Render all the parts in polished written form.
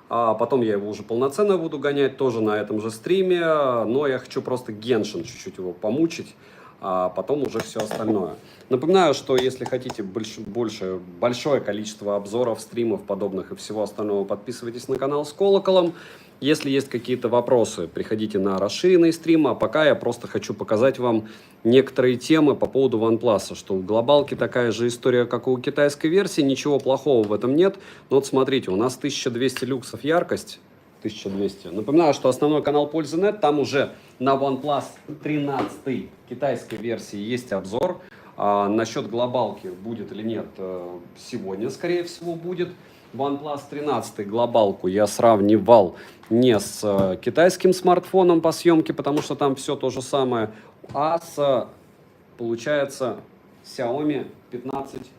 А потом я его уже полноценно буду гонять, тоже на этом же стриме, но я хочу просто Геншин чуть-чуть его помучить, а потом уже все остальное. Напоминаю, что если хотите большое количество обзоров, стримов подобных и всего остального, подписывайтесь на канал с колоколом. Если есть какие-то вопросы, приходите на расширенный стрим, а пока я просто хочу показать вам некоторые темы по поводу OnePlus, что у глобалки такая же история, как и у китайской версии, ничего плохого в этом нет. Но вот смотрите, у нас 1200 люксов яркость, 1200. Напоминаю, что основной канал Пользы.нет, там уже на OnePlus 13 китайской версии есть обзор. Насчет глобалки будет или нет, сегодня, скорее всего, будет. OnePlus 13 глобалку я сравнивал не с китайским смартфоном по съемке, потому что там все то же самое, а с, получается, Xiaomi 15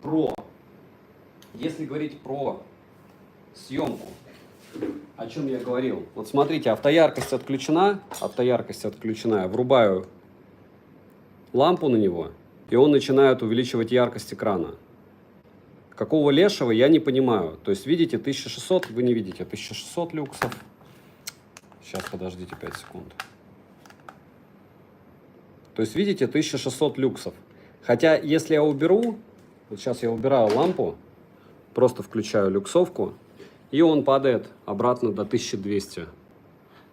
Pro. Если говорить про съемку, о чем я говорил. Вот смотрите, автояркость отключена, я врубаю лампу на него, и он начинает увеличивать яркость экрана. Какого лешего, я не понимаю. То есть, видите, 1600, вы не видите, 1600 люксов. Сейчас, подождите 5 секунд. То есть, видите, 1600 люксов. Хотя, если я уберу, вот сейчас я убираю лампу, просто включаю люксовку, и он падает обратно до 1200.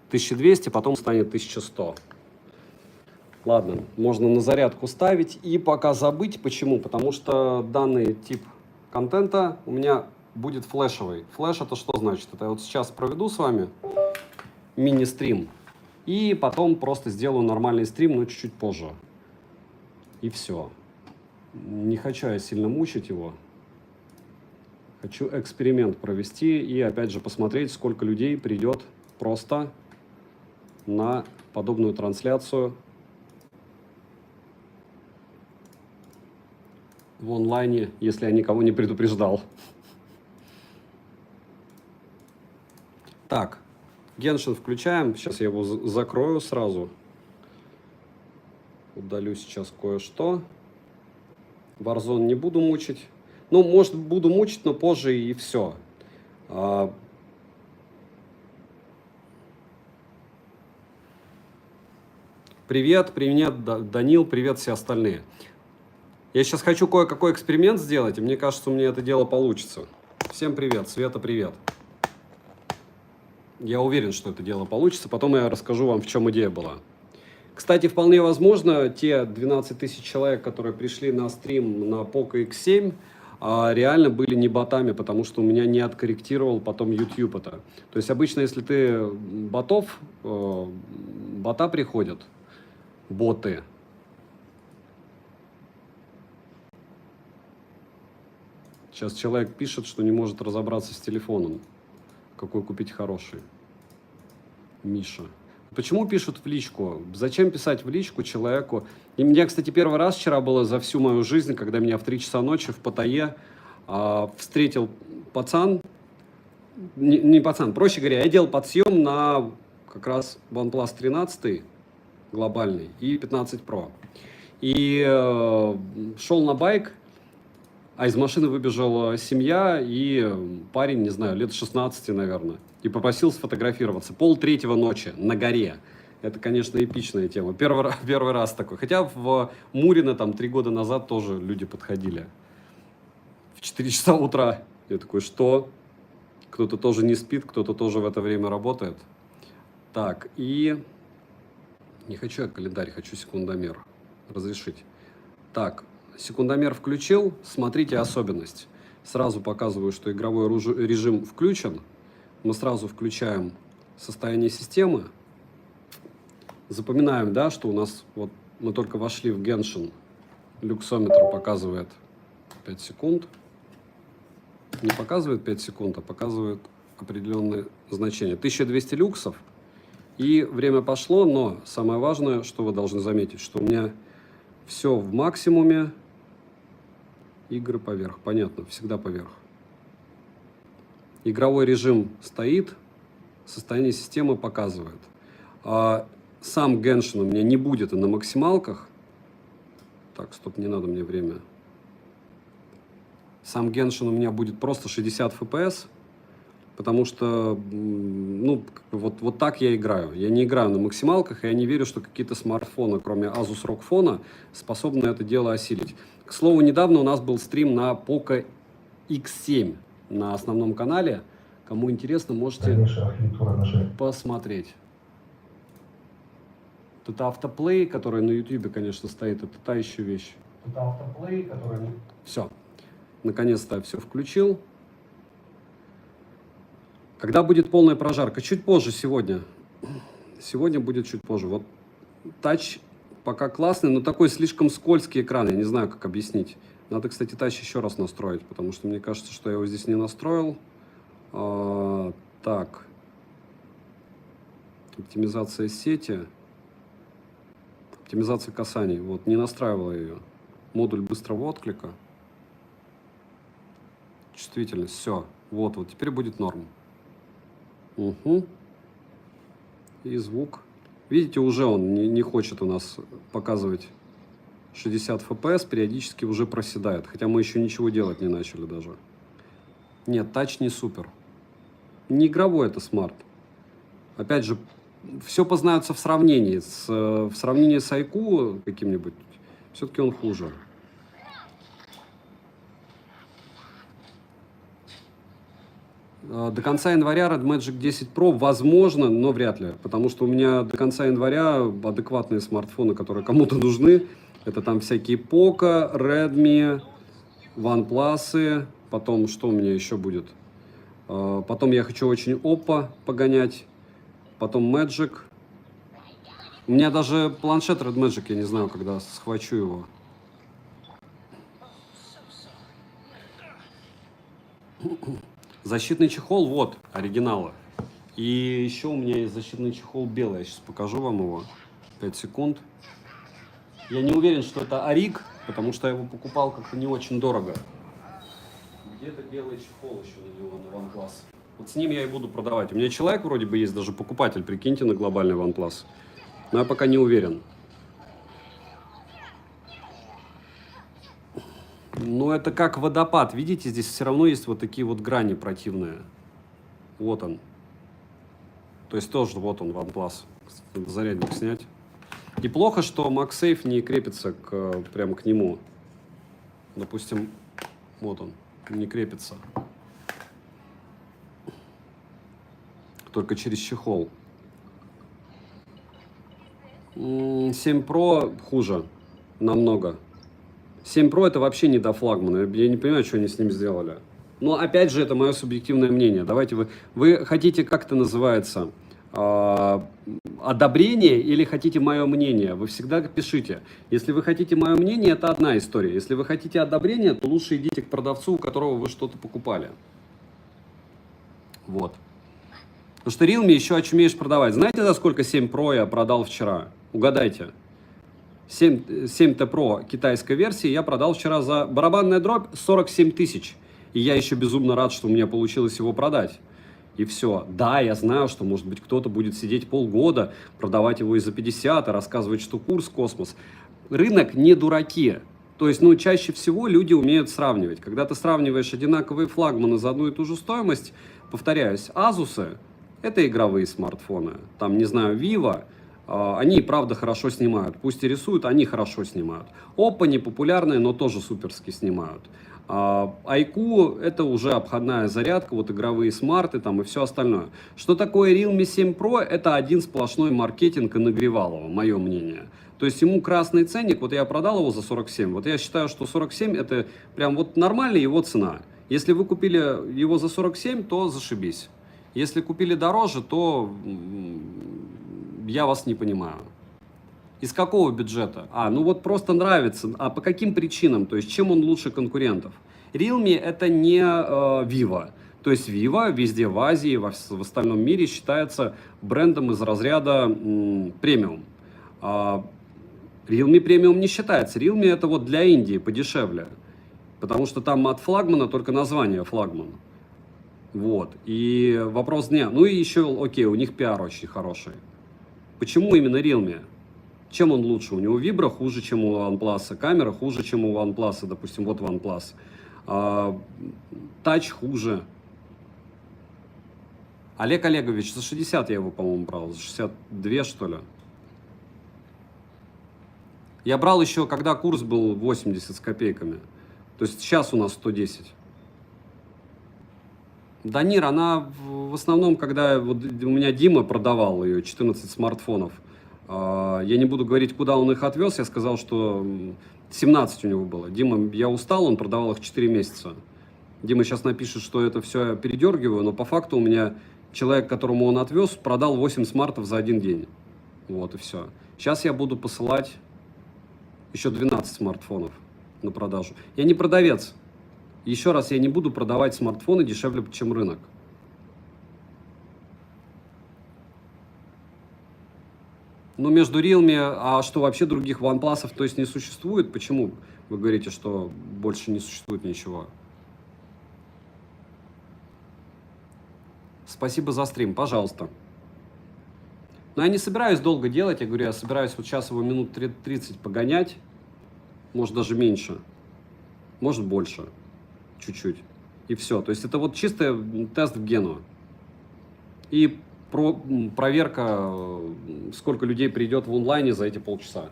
1200, потом станет 1100. Ладно, можно на зарядку ставить и пока забыть. Почему? Потому что данный тип контента у меня будет флешевый. Флеш это что значит? Это я вот сейчас проведу с вами мини-стрим. И потом просто сделаю нормальный стрим, но чуть-чуть позже. И все. Не хочу я сильно мучить его. Хочу эксперимент провести и опять же посмотреть, сколько людей придет просто на подобную трансляцию в онлайне, если я никого не предупреждал. Так, Геншин включаем. Сейчас я его закрою сразу. Удалю сейчас кое-что. Warzone не буду мучить. Ну, может, буду мучить, но позже и все. Привет, Данил, привет все остальные. Я сейчас хочу кое-какой эксперимент сделать, и мне кажется, у меня это дело получится. Всем привет, Света, привет. Я уверен, что это дело получится, потом я расскажу вам, в чем идея была. Кстати, вполне возможно, те 12 тысяч человек, которые пришли на стрим на Poco X7, реально были не ботами, потому что у меня не откорректировал потом YouTube это. То есть обычно, если ты бота приходят, боты. Сейчас человек пишет, что не может разобраться с телефоном. Какой купить хороший? Миша. Почему пишут в личку? Зачем писать в личку человеку? И мне, кстати, первый раз вчера было за всю мою жизнь, когда меня в 3 часа ночи в Паттайе встретил пацан. Не пацан, проще говоря, я делал подсъем на как раз OnePlus 13 глобальный и 15 Pro. И шел на байк, а из машины выбежала семья и парень, не знаю, лет 16, наверное, и попросил сфотографироваться. 2:30 ночи на горе. Это, конечно, эпичная тема. Первый раз такой. Хотя в Мурино там 3 года назад тоже люди подходили. В 4 часа утра. Я такой, что? Кто-то тоже не спит, кто-то тоже в это время работает. Так, и... Не хочу я календарь, хочу секундомер. Разрешить. Так. Секундомер включил, смотрите особенность. Сразу показываю, что игровой режим включен. Мы сразу включаем состояние системы. Запоминаем, да, что у нас вот мы только вошли в Genshin. Люксометр показывает 5 секунд. Не показывает 5 секунд, а показывает определенные значения. 1200 люксов. И время пошло, но самое важное, что вы должны заметить, что у меня все в максимуме. Игры поверх. Понятно, всегда поверх. Игровой режим стоит, состояние системы показывает. Сам Genshin у меня не будет и на максималках. Так, стоп, не надо мне время. Сам Genshin у меня будет просто 60 FPS, потому что, ну, вот так я играю. Я не играю на максималках, и я не верю, что какие-то смартфоны, кроме Asus ROG Phone, способны это дело осилить. К слову, недавно у нас был стрим на Poco X7 на основном канале. Кому интересно, можете посмотреть. Это автоплей, который на YouTube, конечно, стоит. Это та еще вещь. Это автоплей, который... Все. Наконец-то я все включил. Когда будет полная прожарка? Чуть позже сегодня. Сегодня будет чуть позже. Вот тач пока классный, но такой слишком скользкий экран. Я не знаю, как объяснить. Надо, кстати, тач еще раз настроить, потому что мне кажется, что я его здесь не настроил. Так. Оптимизация сети. Оптимизация касаний. Вот, не настраивала ее. Модуль быстрого отклика. Чувствительность. Все. Вот, теперь будет норм. Угу. И звук. Видите, уже он не хочет у нас показывать 60 FPS. Периодически уже проседает. Хотя мы еще ничего делать не начали даже. Нет, тач не супер. Не игровой это смарт. Опять же, все познается в сравнении. В сравнении с iQOO каким-нибудь, все-таки он хуже. До конца января Red Magic 10 Pro возможно, но вряд ли. Потому что у меня до конца января адекватные смартфоны, которые кому-то нужны. Это там всякие Poco, Redmi, OnePlus. Потом что у меня еще будет? Потом я хочу очень Oppo погонять. Потом Magic. У меня даже планшет Red Magic, я не знаю, когда схвачу его. Защитный чехол, вот, оригиналы. И еще у меня есть защитный чехол белый. Я сейчас покажу вам его. 5 секунд. Я не уверен, что это Ориг, потому что я его покупал как-то не очень дорого. Где-то белый чехол еще на него, на OnePlus. Вот с ним я и буду продавать. У меня человек вроде бы есть, даже покупатель, прикиньте, на глобальный OnePlus. Но я пока не уверен. Но это как водопад. Видите, здесь все равно есть вот такие вот грани противные. Вот он. То есть тоже вот он, OnePlus. Зарядник снять. И плохо, что MagSafe не крепится прямо к нему. Допустим, вот он. Не крепится. Только через чехол. 7 Pro хуже. Намного. 7 Pro это вообще не до флагмана. Я не понимаю, что они с ним сделали. Но опять же, это мое субъективное мнение. Давайте вы хотите, как это называется, одобрение или хотите мое мнение? Вы всегда пишите. Если вы хотите мое мнение, это одна история. Если вы хотите одобрение, то лучше идите к продавцу, у которого вы что-то покупали. Вот. Потому что Realme еще очумеешь продавать. Знаете, за сколько 7 Pro я продал вчера? Угадайте. 7T Pro китайской версии я продал вчера за барабанная дробь 47 тысяч. И я еще безумно рад, что у меня получилось его продать. И все. Да, я знаю, что, может быть, кто-то будет сидеть полгода, продавать его и за 50, и рассказывать, что курс космос. Рынок не дураки. То есть, чаще всего люди умеют сравнивать. Когда ты сравниваешь одинаковые флагманы за одну и ту же стоимость, повторяюсь, Asus — это игровые смартфоны. Там, не знаю, Vivo — они и правда хорошо снимают. Пусть и рисуют, они хорошо снимают. Oppo не популярные, но тоже суперски снимают. iQOO — это уже обходная зарядка, вот игровые смарты там и все остальное. Что такое Realme 7 Pro? Это один сплошной маркетинг и нагревалово, мое мнение. То есть ему красный ценник, вот я продал его за 47, вот я считаю, что 47 это прям вот нормальная его цена. Если вы купили его за 47, то зашибись. Если купили дороже, то я вас не понимаю. Из какого бюджета? Ну вот просто нравится. А по каким причинам? То есть чем он лучше конкурентов? Realme это не Vivo. То есть Vivo везде в Азии, в остальном мире считается брендом из разряда премиум. Realme премиум не считается. Realme это вот для Индии подешевле. Потому что там от флагмана только название флагман. Вот. И вопрос не... Ну и еще, окей, у них пиар очень хороший. Почему именно Realme? Чем он лучше? У него вибра хуже, чем у OnePlus, камера хуже, чем у OnePlus, допустим, вот OnePlus. Тач хуже. Олег Олегович, за 60 я его, по-моему, брал. За 62, что ли. Я брал еще, когда курс был 80 с копейками. То есть сейчас у нас 110. Данир, она в основном, когда вот у меня Дима продавал ее, 14 смартфонов. Я не буду говорить, куда он их отвез. Я сказал, что 17 у него было. Дима, я устал, он продавал их 4 месяца. Дима сейчас напишет, что это все я передергиваю, но по факту у меня человек, которому он отвез, продал 8 смартов за один день. Вот и все. Сейчас я буду посылать еще 12 смартфонов на продажу. Я не продавец. Еще раз, я не буду продавать смартфоны дешевле, чем рынок. Но между Realme, а что вообще других OnePlus'ов, то есть не существует? Почему вы говорите, что больше не существует ничего? Спасибо за стрим, пожалуйста. Но я не собираюсь долго делать, я говорю, я собираюсь вот сейчас его минут 30 погонять, может даже меньше, может больше, чуть-чуть, и все. То есть это вот чисто тест в Гену. И проверка, сколько людей придет в онлайне за эти полчаса.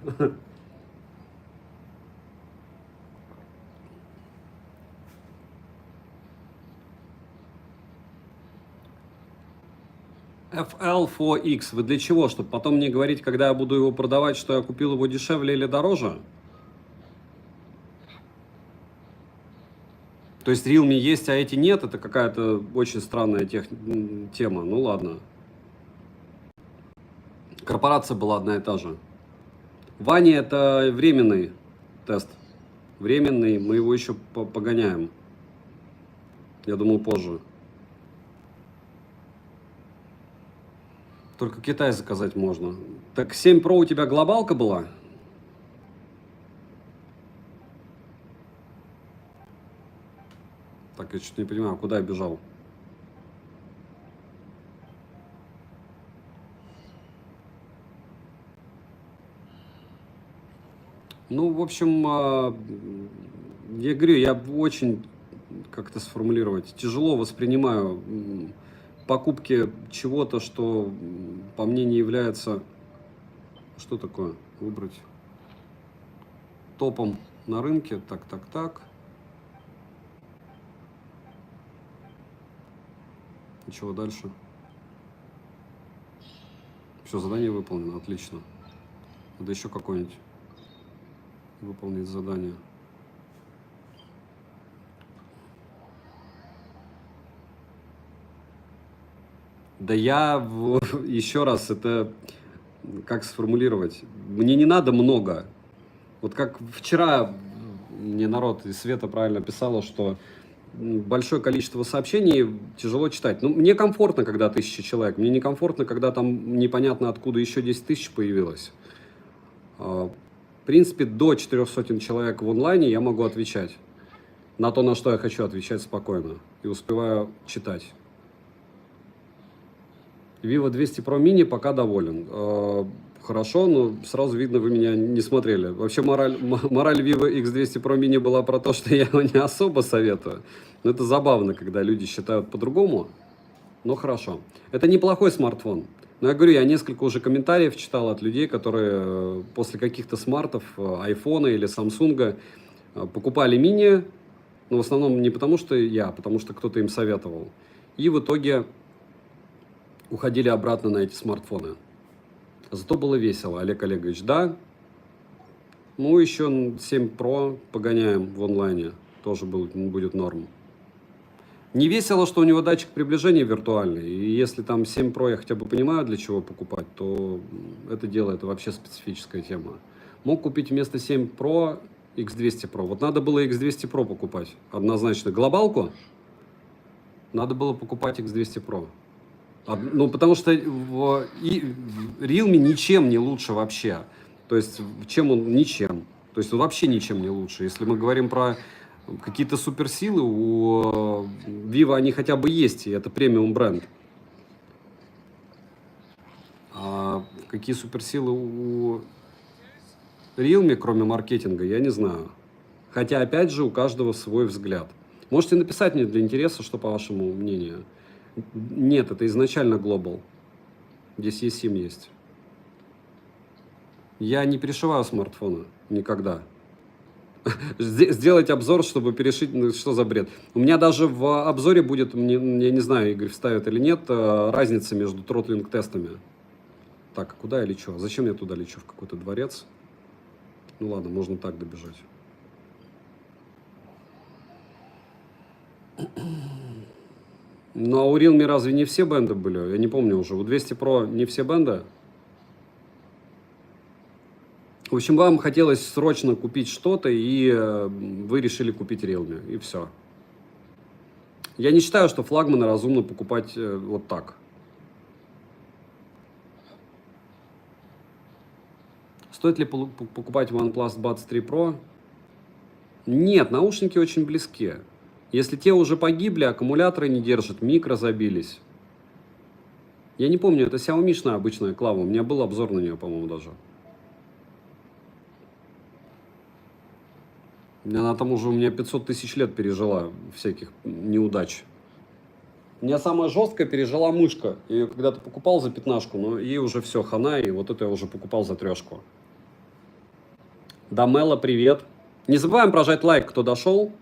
FL4X. Вы для чего? Чтобы потом не говорить, когда я буду его продавать, что я купил его дешевле или дороже? То есть Realme есть, а эти нет? Это какая-то очень странная тема. Ну ладно. Корпорация была одна и та же. Ваня это временный тест. Временный, мы его еще погоняем. Я думаю, позже. Только Китай заказать можно. Так 7 Pro у тебя глобалка была? Так, я что-то не понимаю, куда я бежал? Ну, в общем, я говорю, я очень, как это сформулировать, тяжело воспринимаю покупки чего-то, что по мне не является, что такое, выбрать топом на рынке, так. И чего дальше? Все, задание выполнено, отлично. Надо еще какое-нибудь выполнить задание. Да я еще раз, это как сформулировать? Мне не надо много. Вот как вчера мне народ из Света правильно писала, что большое количество сообщений тяжело читать. Ну, мне комфортно, когда 1000 человек. Мне некомфортно, когда там непонятно откуда еще 10 тысяч появилось. В принципе, до 400 человек в онлайне я могу отвечать. На то, на что я хочу отвечать спокойно. И успеваю читать. Vivo 200 Pro Mini пока доволен. Хорошо, но сразу видно, вы меня не смотрели. Вообще мораль Vivo X200 Pro Mini была про то, что я его не особо советую. Но это забавно, когда люди считают по-другому. Но хорошо. Это неплохой смартфон. Но я говорю, я несколько уже комментариев читал от людей, которые после каких-то смартов, айфона или самсунга покупали мини. Но в основном не потому, что я, а потому что кто-то им советовал. И в итоге уходили обратно на эти смартфоны. Зато было весело, Олег Олегович, да. Ну, еще 7 Pro погоняем в онлайне, тоже будет норм. Не весело, что у него датчик приближения виртуальный, и если там 7 Pro я хотя бы понимаю, для чего покупать, то это дело, это вообще специфическая тема. Мог купить вместо 7 Pro X200 Pro. Вот надо было X200 Pro покупать, однозначно. Глобалку надо было покупать X200 Pro. Ну, потому что Realme ничем не лучше вообще. То есть, чем он? Ничем. То есть, он вообще ничем не лучше. Если мы говорим про какие-то суперсилы, у Vivo они хотя бы есть, и это премиум бренд. А какие суперсилы у Realme, кроме маркетинга, я не знаю. Хотя, опять же, у каждого свой взгляд. Можете написать мне для интереса, что по вашему мнению. Нет, это изначально Global. Здесь eSIM есть. Я не перешиваю смартфоны никогда. Сделать обзор, чтобы перешить, ну, что за бред. У меня даже в обзоре будет, я не знаю, Игорь вставит или нет, разница между тротлинг-тестами. Так, а куда я лечу? Зачем я туда лечу? В какой-то дворец? Ну ладно, можно так добежать. Ну а у Realme разве не все бенды были? Я не помню уже. У 200 Pro не все бенды? В общем, вам хотелось срочно купить что-то, и вы решили купить Realme, и все. Я не считаю, что флагманы разумно покупать вот так. Стоит ли покупать OnePlus Buds 3 Pro? Нет, наушники очень близки. Если те уже погибли, аккумуляторы не держат, микро забились. Я не помню, это Xiaomi-шная обычная клава. У меня был обзор на нее, по-моему, даже. Она там уже у меня 500 тысяч лет пережила всяких неудач. У меня самая жесткая пережила мышка. Я ее когда-то покупал за 15, но ей уже все хана, и вот это я уже покупал за 3. Дамела, привет. Не забываем прожать лайк, кто дошел.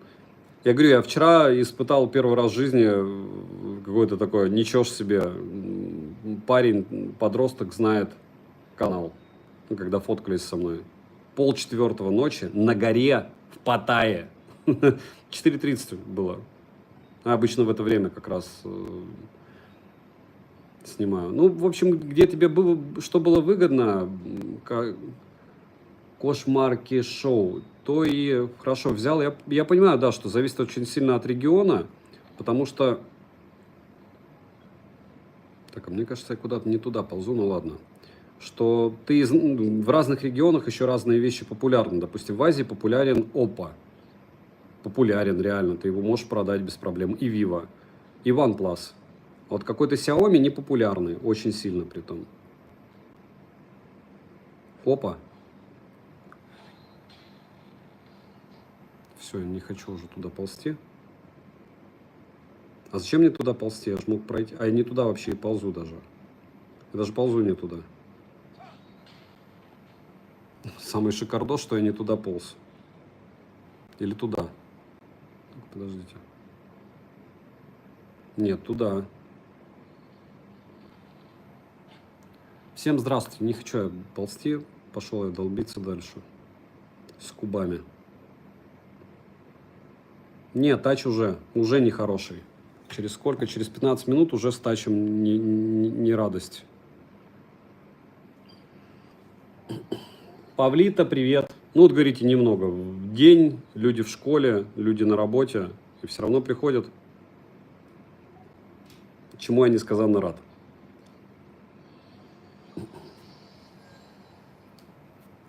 Я говорю, я вчера испытал первый раз в жизни какое-то такое, ничего ж себе, парень, подросток знает канал, когда фоткались со мной. 3:30 ночи на горе в Паттайе. 4:30 было. Обычно в это время как раз снимаю. Ну, в общем, где тебе было, что было выгодно, кошмарки шоу, то и хорошо взял. Я понимаю, да, что зависит очень сильно от региона, потому что... Так, а мне кажется, я куда-то не туда ползу, ну ладно. Что ты в разных регионах еще разные вещи популярны. Допустим, в Азии популярен Oppo. Популярен, реально. Ты его можешь продать без проблем. И Vivo, и OnePlus. Вот какой-то Xiaomi не популярный, очень сильно при том. Oppo. Все, не хочу уже туда ползти. А зачем мне туда ползти? Я же мог пройти. А я не туда вообще и ползу даже. Я даже ползу не туда. Самый шикардос, что я не туда полз. Или туда. Подождите. Нет, туда. Всем здравствуйте. Не хочу я ползти. Пошел я долбиться дальше. С кубами. Нет, тач уже нехороший. Через сколько? Через 15 минут уже с тачем не радость. Павлита, привет. Ну вот говорите, немного. В день, люди в школе, люди на работе. И все равно приходят. Чему я несказанно рад.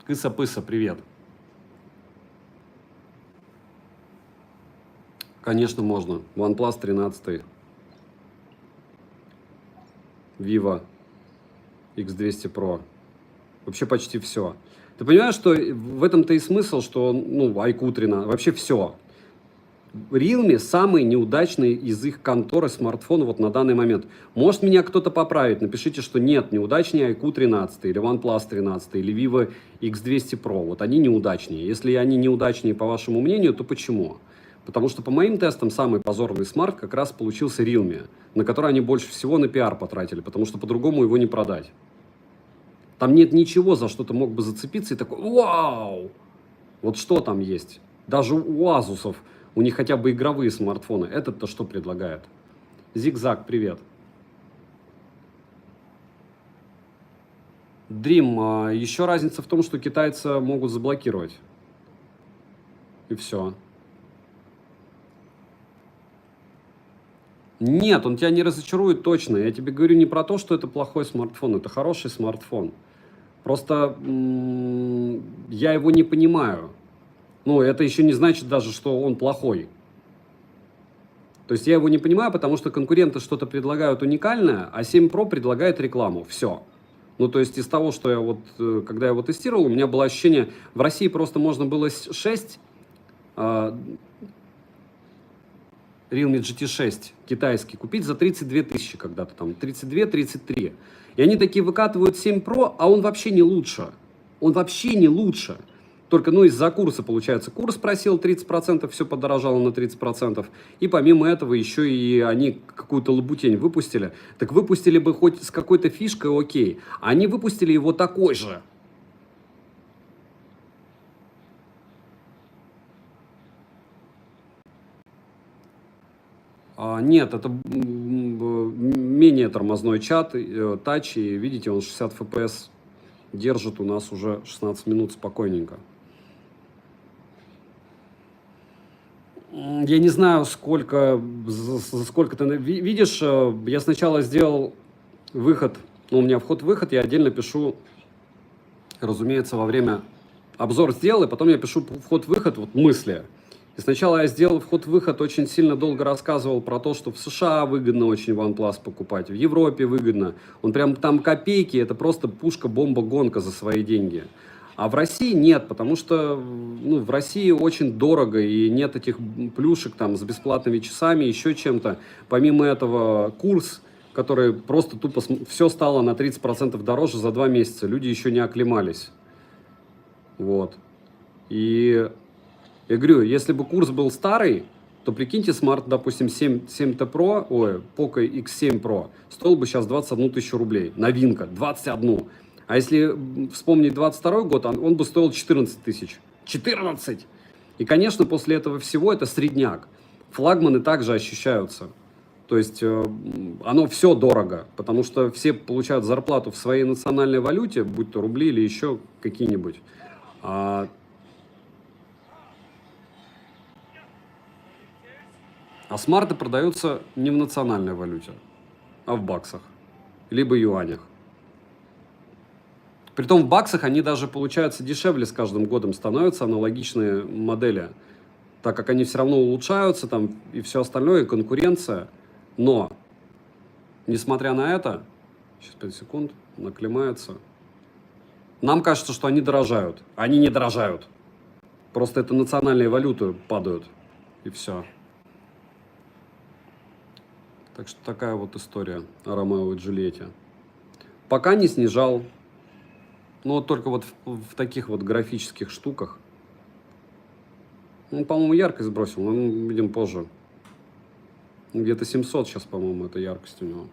Кыса-пыса, привет. Конечно, можно. OnePlus 13, Vivo X200 Pro. Вообще почти все. Ты понимаешь, что в этом-то и смысл, что, ну, iQOO 13, вообще все. Realme самый неудачный из их конторы смартфонов вот на данный момент. Может меня кто-то поправить, напишите, что нет, неудачнее iQOO 13 или OnePlus 13 или Vivo X200 Pro. Вот они неудачнее. Если они неудачнее по вашему мнению, то почему? Потому что по моим тестам самый позорный смарт как раз получился Realme, на который они больше всего на пиар потратили, потому что по-другому его не продать. Там нет ничего, за что ты мог бы зацепиться и такой, вау! Вот что там есть? Даже у Asus'ов, у них хотя бы игровые смартфоны. Этот-то что предлагает? Зигзаг, привет. Dream, еще разница в том, что китайцы могут заблокировать. И все. Нет, он тебя не разочарует точно. Я тебе говорю не про то, что это плохой смартфон, это хороший смартфон. Просто я его не понимаю. Ну, это еще не значит даже, что он плохой. То есть я его не понимаю, потому что конкуренты что-то предлагают уникальное, а 7 Pro предлагает рекламу. Все. Ну, то есть из того, что я вот, когда я его тестировал, у меня было ощущение, в России просто можно было 6... Realme GT6 китайский купить за 32 тысячи когда-то там, 32-33. И они такие выкатывают 7 Pro, а он вообще не лучше. Он вообще не лучше. Только, ну, из-за курса, получается, курс просил 30%, все подорожало на 30%. И помимо этого еще и они какую-то лабутень выпустили. Так выпустили бы хоть с какой-то фишкой, окей. А они выпустили его такой же. Нет, это менее тормозной тач, и видите, он 60 FPS держит у нас уже 16 минут спокойненько. Я не знаю, сколько, за сколько ты видишь, я сначала сделал выход, ну, у меня вход-выход, я отдельно пишу, разумеется, во время обзор сделал, и потом я пишу вход-выход, вот мысли. И сначала я сделал вход-выход, очень сильно долго рассказывал про то, что в США выгодно очень OnePlus покупать, в Европе выгодно. Он прям там копейки, это просто пушка-бомба-гонка за свои деньги. А в России нет, потому что ну, в России очень дорого и нет этих плюшек там с бесплатными часами, еще чем-то. Помимо этого курс, который просто тупо все стало на 30% дороже за 2 месяца. Люди еще не оклемались. Вот. И я говорю, если бы курс был старый, то прикиньте, смарт, допустим, 7T Pro, ой, Poco X7 Pro, стоил бы сейчас 21 тысячу рублей. Новинка, 21. А если вспомнить 22 год, он бы стоил 14 тысяч. 14! И, конечно, после этого всего это средняк. Флагманы также ощущаются. То есть оно все дорого, потому что все получают зарплату в своей национальной валюте, будь то рубли или еще какие-нибудь. А смарты продаются не в национальной валюте, а в баксах, либо юанях. Притом в баксах они даже, получаются, дешевле с каждым годом становятся, аналогичные модели, так как они все равно улучшаются там и все остальное, и конкуренция. Но, несмотря на это, сейчас 5 секунд, наклемается. Нам кажется, что они дорожают. Они не дорожают. Просто это национальные валюты падают. И все. Так что такая вот история о Ромео и Джульетте. Пока не снижал. Ну, вот только вот в таких вот графических штуках. Он, по-моему, яркость сбросил, но мы видим позже. Где-то 700 сейчас, по-моему, это яркость у него.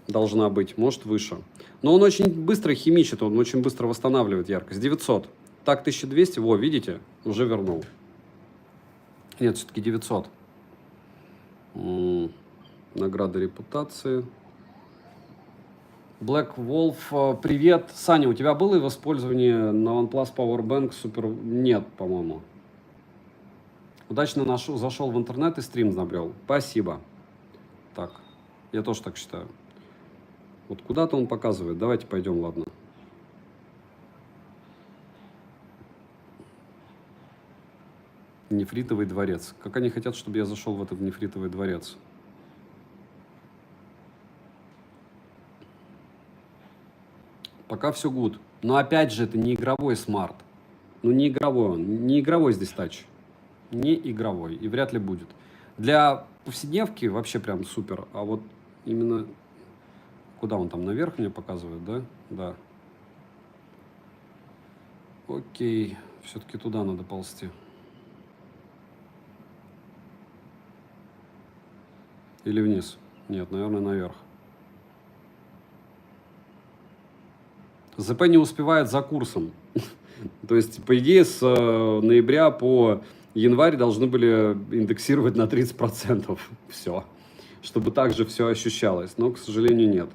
Должна быть, может выше. Но он очень быстро химичит, он очень быстро восстанавливает яркость. 900. Так, 1200, во, видите, уже вернул. Нет, все-таки 900. Награда репутации. Black Wolf, привет. Саня, у тебя было в использовании на OnePlus Powerbank Super? Нет, по-моему. Удачно зашел в интернет и стрим набрел. Спасибо. Так, я тоже так считаю. Вот куда-то он показывает. Давайте пойдем, ладно. Нефритовый дворец. Как они хотят, чтобы я зашел в этот нефритовый дворец? Пока все good. Но опять же, это не игровой смарт. Ну, не игровой он. Не игровой здесь тач. Не игровой. И вряд ли будет. Для повседневки вообще прям супер. А вот именно... Куда он там? Наверх мне показывает, да? Да. Окей. Все-таки туда надо ползти. Или вниз? Нет, наверное, наверх. ЗП не успевает за курсом. То есть, по идее, с ноября по январь должны были индексировать на 30%. Все. Чтобы также все ощущалось. Но, к сожалению, нет.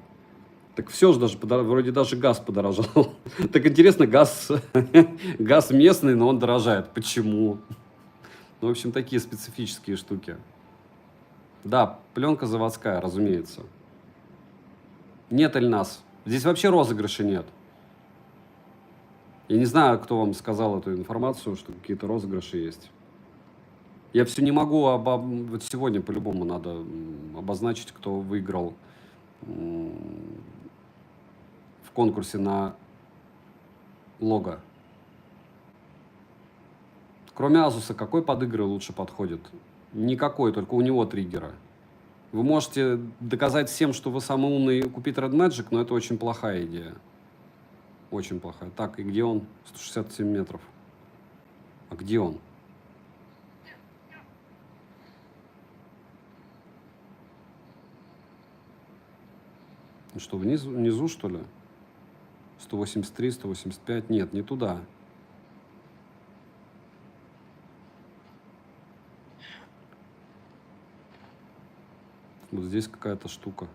Так все же даже, вроде даже газ подорожал. Так интересно, газ местный, но он дорожает. Почему? Ну, в общем, такие специфические штуки. Да, пленка заводская, разумеется. Нет Эльнас. Здесь вообще розыгрыша нет. Я не знаю, кто вам сказал эту информацию, что какие-то розыгрыши есть. Я все не могу, вот сегодня по-любому надо обозначить, кто выиграл в конкурсе на лого. Кроме Asus, какой под игры лучше подходит? Никакой, только у него триггеры. Вы можете доказать всем, что вы самый умный, и купить Red Magic, но это очень плохая идея. Очень плохая. Так, и где он? 167 метров. А где он? Ну что, внизу, что ли? 183, 185. Нет, не туда. Вот здесь какая-то штука.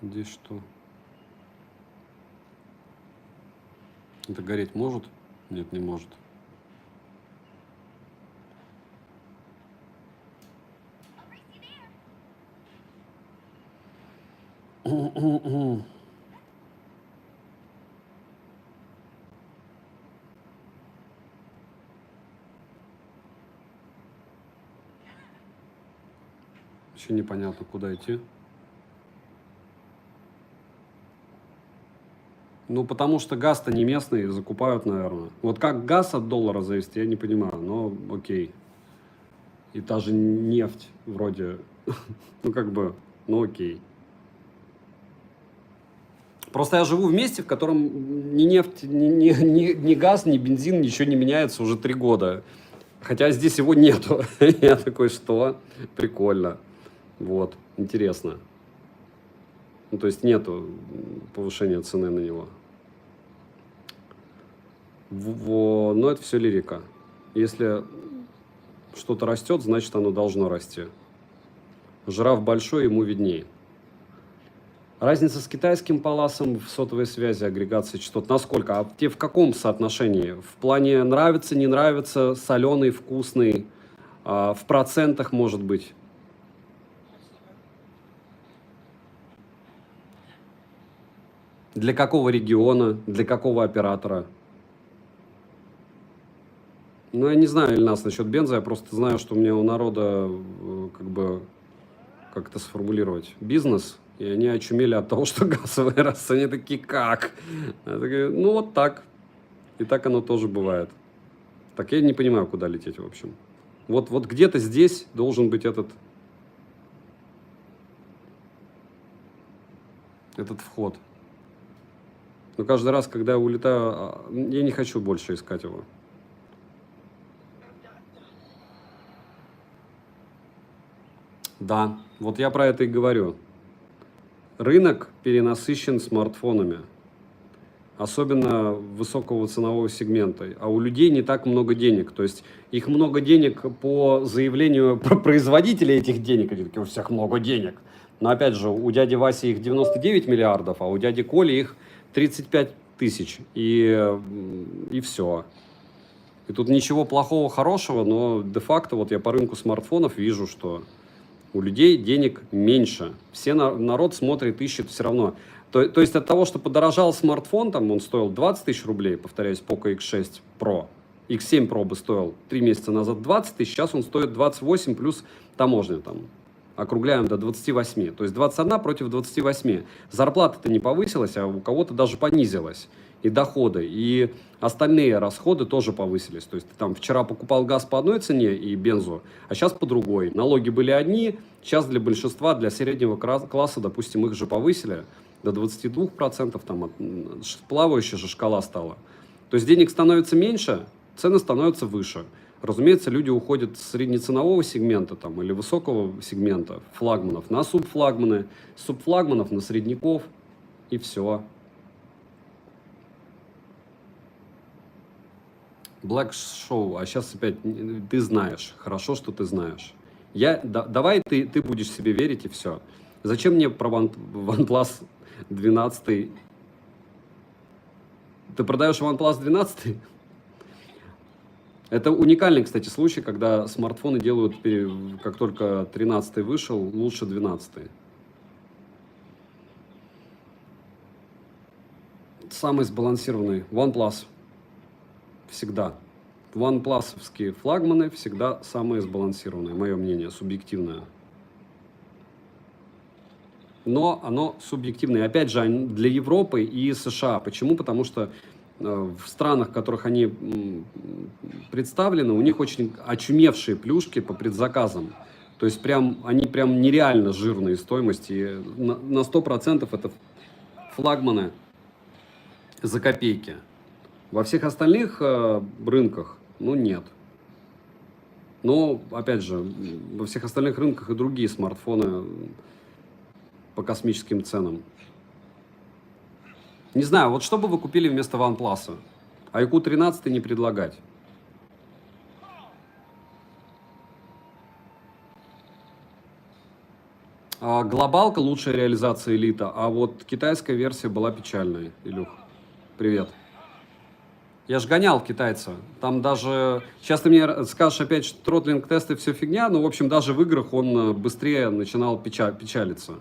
Здесь что? Это гореть может? Нет, не может. Вообще непонятно, куда идти. Ну, потому что газ-то не местный, закупают, наверное. Вот как газ от доллара завести, я не понимаю, но окей. И та же нефть вроде, ну, как бы, ну, окей. Просто я живу в месте, в котором ни нефть, ни газ, ни бензин, ничего не меняется уже 3 года. Хотя здесь его нету. Я такой, что? Прикольно. Вот, интересно. Ну, то есть нету повышения цены на него. Но это все лирика. Если что-то растет, значит оно должно расти. Жираф большой, ему виднее. Разница с китайским паласом в сотовой связи, агрегации частот, насколько? А те в каком соотношении? В плане нравится, не нравится, соленый, вкусный, в процентах может быть? Для какого региона, для какого оператора? Ну, я не знаю, Ильнас, насчет бенза, я просто знаю, что у меня у народа, как бы, как это сформулировать, бизнес, и они очумели от того, что газ вырос. Они такие, как? Я такой, ну, вот так. И так оно тоже бывает. Так я не понимаю, куда лететь, в общем. Вот где-то здесь должен быть этот вход. Но каждый раз, когда я улетаю, я не хочу больше искать его. Да, вот я про это и говорю. Рынок перенасыщен смартфонами, особенно высокого ценового сегмента. А у людей не так много денег. То есть их много денег по заявлению производителя этих денег. Они такие, у всех много денег. Но опять же, у дяди Васи их 99 миллиардов, а у дяди Коли их 35 тысяч. И все. И тут ничего плохого, хорошего, но де-факто вот я по рынку смартфонов вижу, что у людей денег меньше. Все народ смотрит, ищет все равно. То есть от того, что подорожал смартфон, там он стоил 20 тысяч рублей, повторяюсь, Poco X6 Pro. X7 Pro бы стоил 3 месяца назад 20 тысяч, сейчас он стоит 28 плюс таможня там. Округляем до 28. То есть 21 против 28. Зарплата-то не повысилась, а у кого-то даже понизилась. И доходы, и остальные расходы тоже повысились. То есть ты там вчера покупал газ по одной цене и бензу, а сейчас по другой. Налоги были одни, сейчас для большинства, для среднего класса, допустим, их же повысили до 22%, там плавающая же шкала стала. То есть денег становится меньше, цены становятся выше. Разумеется, люди уходят с среднеценового сегмента там, или высокого сегмента флагманов на субфлагманы, с субфлагманов на средняков, и все. Black Show, а сейчас опять ты знаешь, хорошо, что ты знаешь. Давай ты будешь себе верить и все. Зачем мне про OnePlus 12? Ты продаешь OnePlus 12? Это уникальный, кстати, случай, когда смартфоны делают, как только 13 вышел, лучше 12. Самый сбалансированный OnePlus. всегда. OnePlus-овские флагманы всегда самые сбалансированные, мое мнение, субъективное. Но оно субъективное. Опять же, для Европы и США. Почему? Потому что в странах, в которых они представлены, у них очень очумевшие плюшки по предзаказам. То есть они прям нереально жирные стоимости. И на 100% это флагманы за копейки. Во всех остальных рынках, ну, нет. Но, опять же, во всех остальных рынках и другие смартфоны по космическим ценам. Не знаю, вот что бы вы купили вместо OnePlus? IQ 13 не предлагать. Глобалка лучшая реализация элита, а вот китайская версия была печальной. Илюх, привет. Я ж гонял китайца. Там даже... Сейчас ты мне скажешь опять, что тротлинг-тесты все фигня, но, в общем, даже в играх он быстрее начинал печалиться.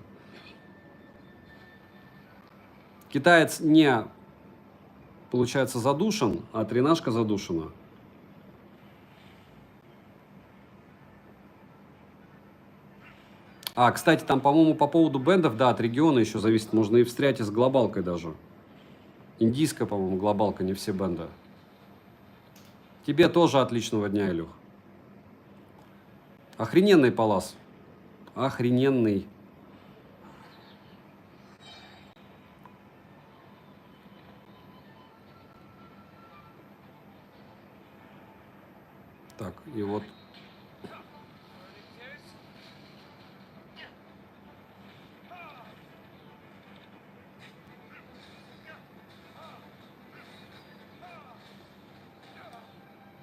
Китаец не, получается, задушен, а тренажка задушена. Кстати, там, по-моему, по поводу бендов, да, от региона еще зависит. Можно и встрять и с глобалкой даже. Индийская, по-моему, глобалка, не все бенды. Тебе тоже отличного дня, Илюх. Охрененный палас. Охрененный. Так, и вот...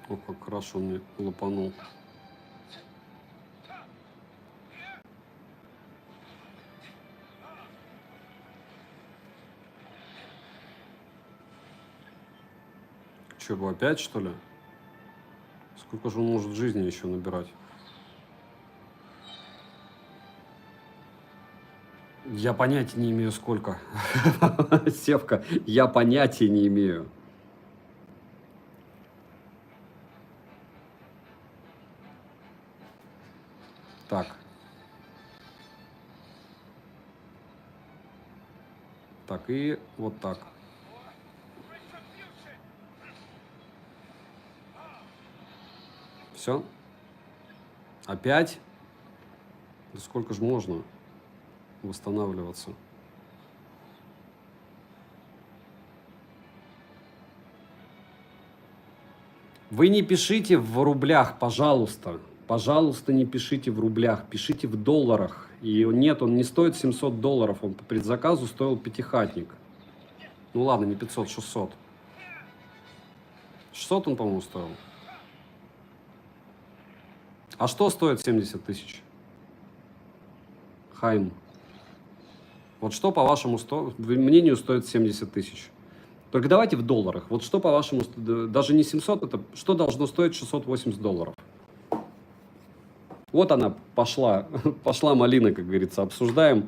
О, как хорошо он мне лупанул. Че, его опять, что ли? Сколько же он может в жизни еще набирать? Я понятия не имею, сколько. Севка, я понятия не имею. Так. Так, и вот так. Все? Опять? Да сколько же можно восстанавливаться? Вы не пишите в рублях, пожалуйста. Пожалуйста, не пишите в рублях, пишите в долларах. И нет, он не стоит $700, он по предзаказу стоил пятихатник. Ну ладно, не 500, 600. 600 он, по-моему, стоил. А что стоит 70 тысяч? Хайм. Вот что, по вашему мнению, стоит 70 тысяч? Только давайте в долларах. Вот что, по вашему, даже не 700, это что должно стоить $680? Вот она пошла, пошла малина, как говорится. Обсуждаем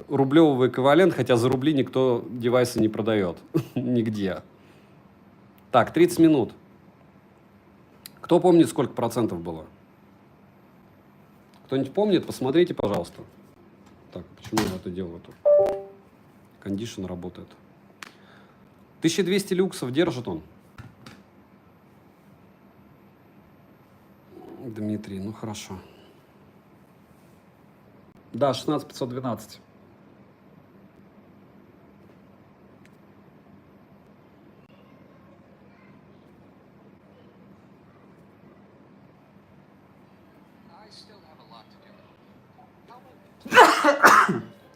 рублевый эквивалент, хотя за рубли никто девайсы не продает. Нигде. Так, 30 минут. Кто помнит, сколько процентов было? Кто-нибудь помнит? Посмотрите, пожалуйста. Так, почему я это делаю тут? Кондишн работает. 1200 люксов держит он. Дмитрий, ну хорошо. Да, 16512.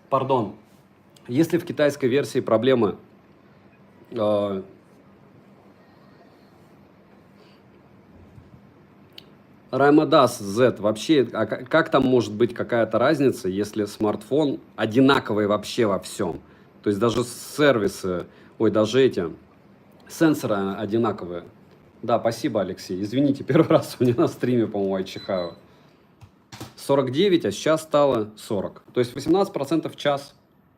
Пардон. Если в китайской версии проблемы Раймадас Z, вообще, как там может быть какая-то разница, если смартфон одинаковый вообще во всем? То есть даже сервисы, даже эти сенсоры одинаковые. Да, спасибо, Алексей. Извините, первый раз у меня на стриме, по-моему, айчихаю. 49, а сейчас стало 40. То есть 18% в час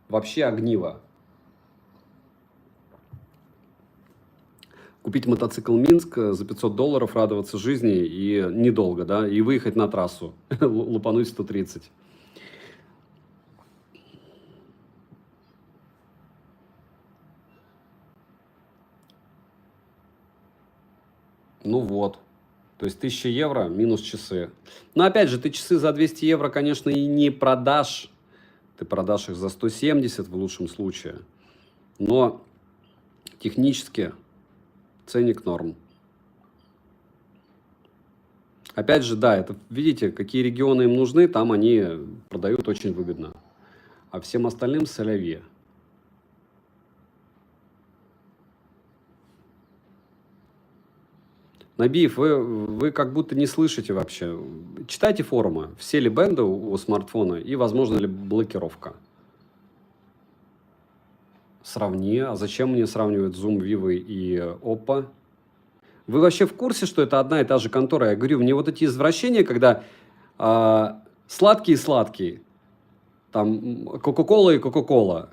вообще огниво. Купить мотоцикл Минск за $500, радоваться жизни и недолго, да, и выехать на трассу, лупануть 130. Ну вот. То есть 1000 евро минус часы. Но опять же, ты часы за 200 евро, конечно, и не продашь. Ты продашь их за 170 в лучшем случае. Но технически ценник норм. Опять же, да, это видите, какие регионы им нужны, там они продают очень выгодно. А всем остальным соляви. Набиев, вы как будто не слышите вообще. Читайте форумы. Все ли бенды у смартфона и возможно ли блокировка? Сравни. А зачем мне сравнивать Zoom, Vivo и Oppo? Вы вообще в курсе, что это одна и та же контора? Я говорю, мне вот эти извращения, когда сладкие, там Coca-Cola и Coca-Cola,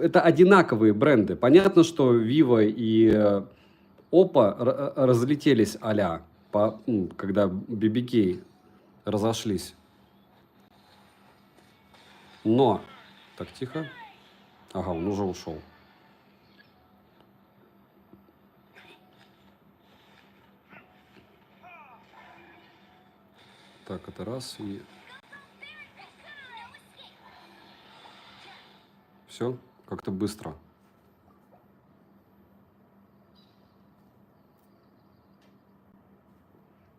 это одинаковые бренды. Понятно, что Vivo и Oppo разлетелись когда BBK разошлись. Но... Так, тихо. Ага, он уже ушел. Так, это раз и... Все, как-то быстро.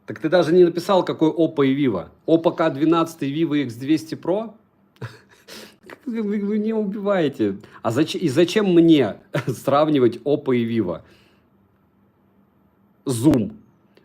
Так ты даже не написал, какой Oppo и Vivo. Oppo K12 и Vivo X200 Pro? Вы не убиваете. И зачем мне сравнивать Oppo и Vivo? Zoom.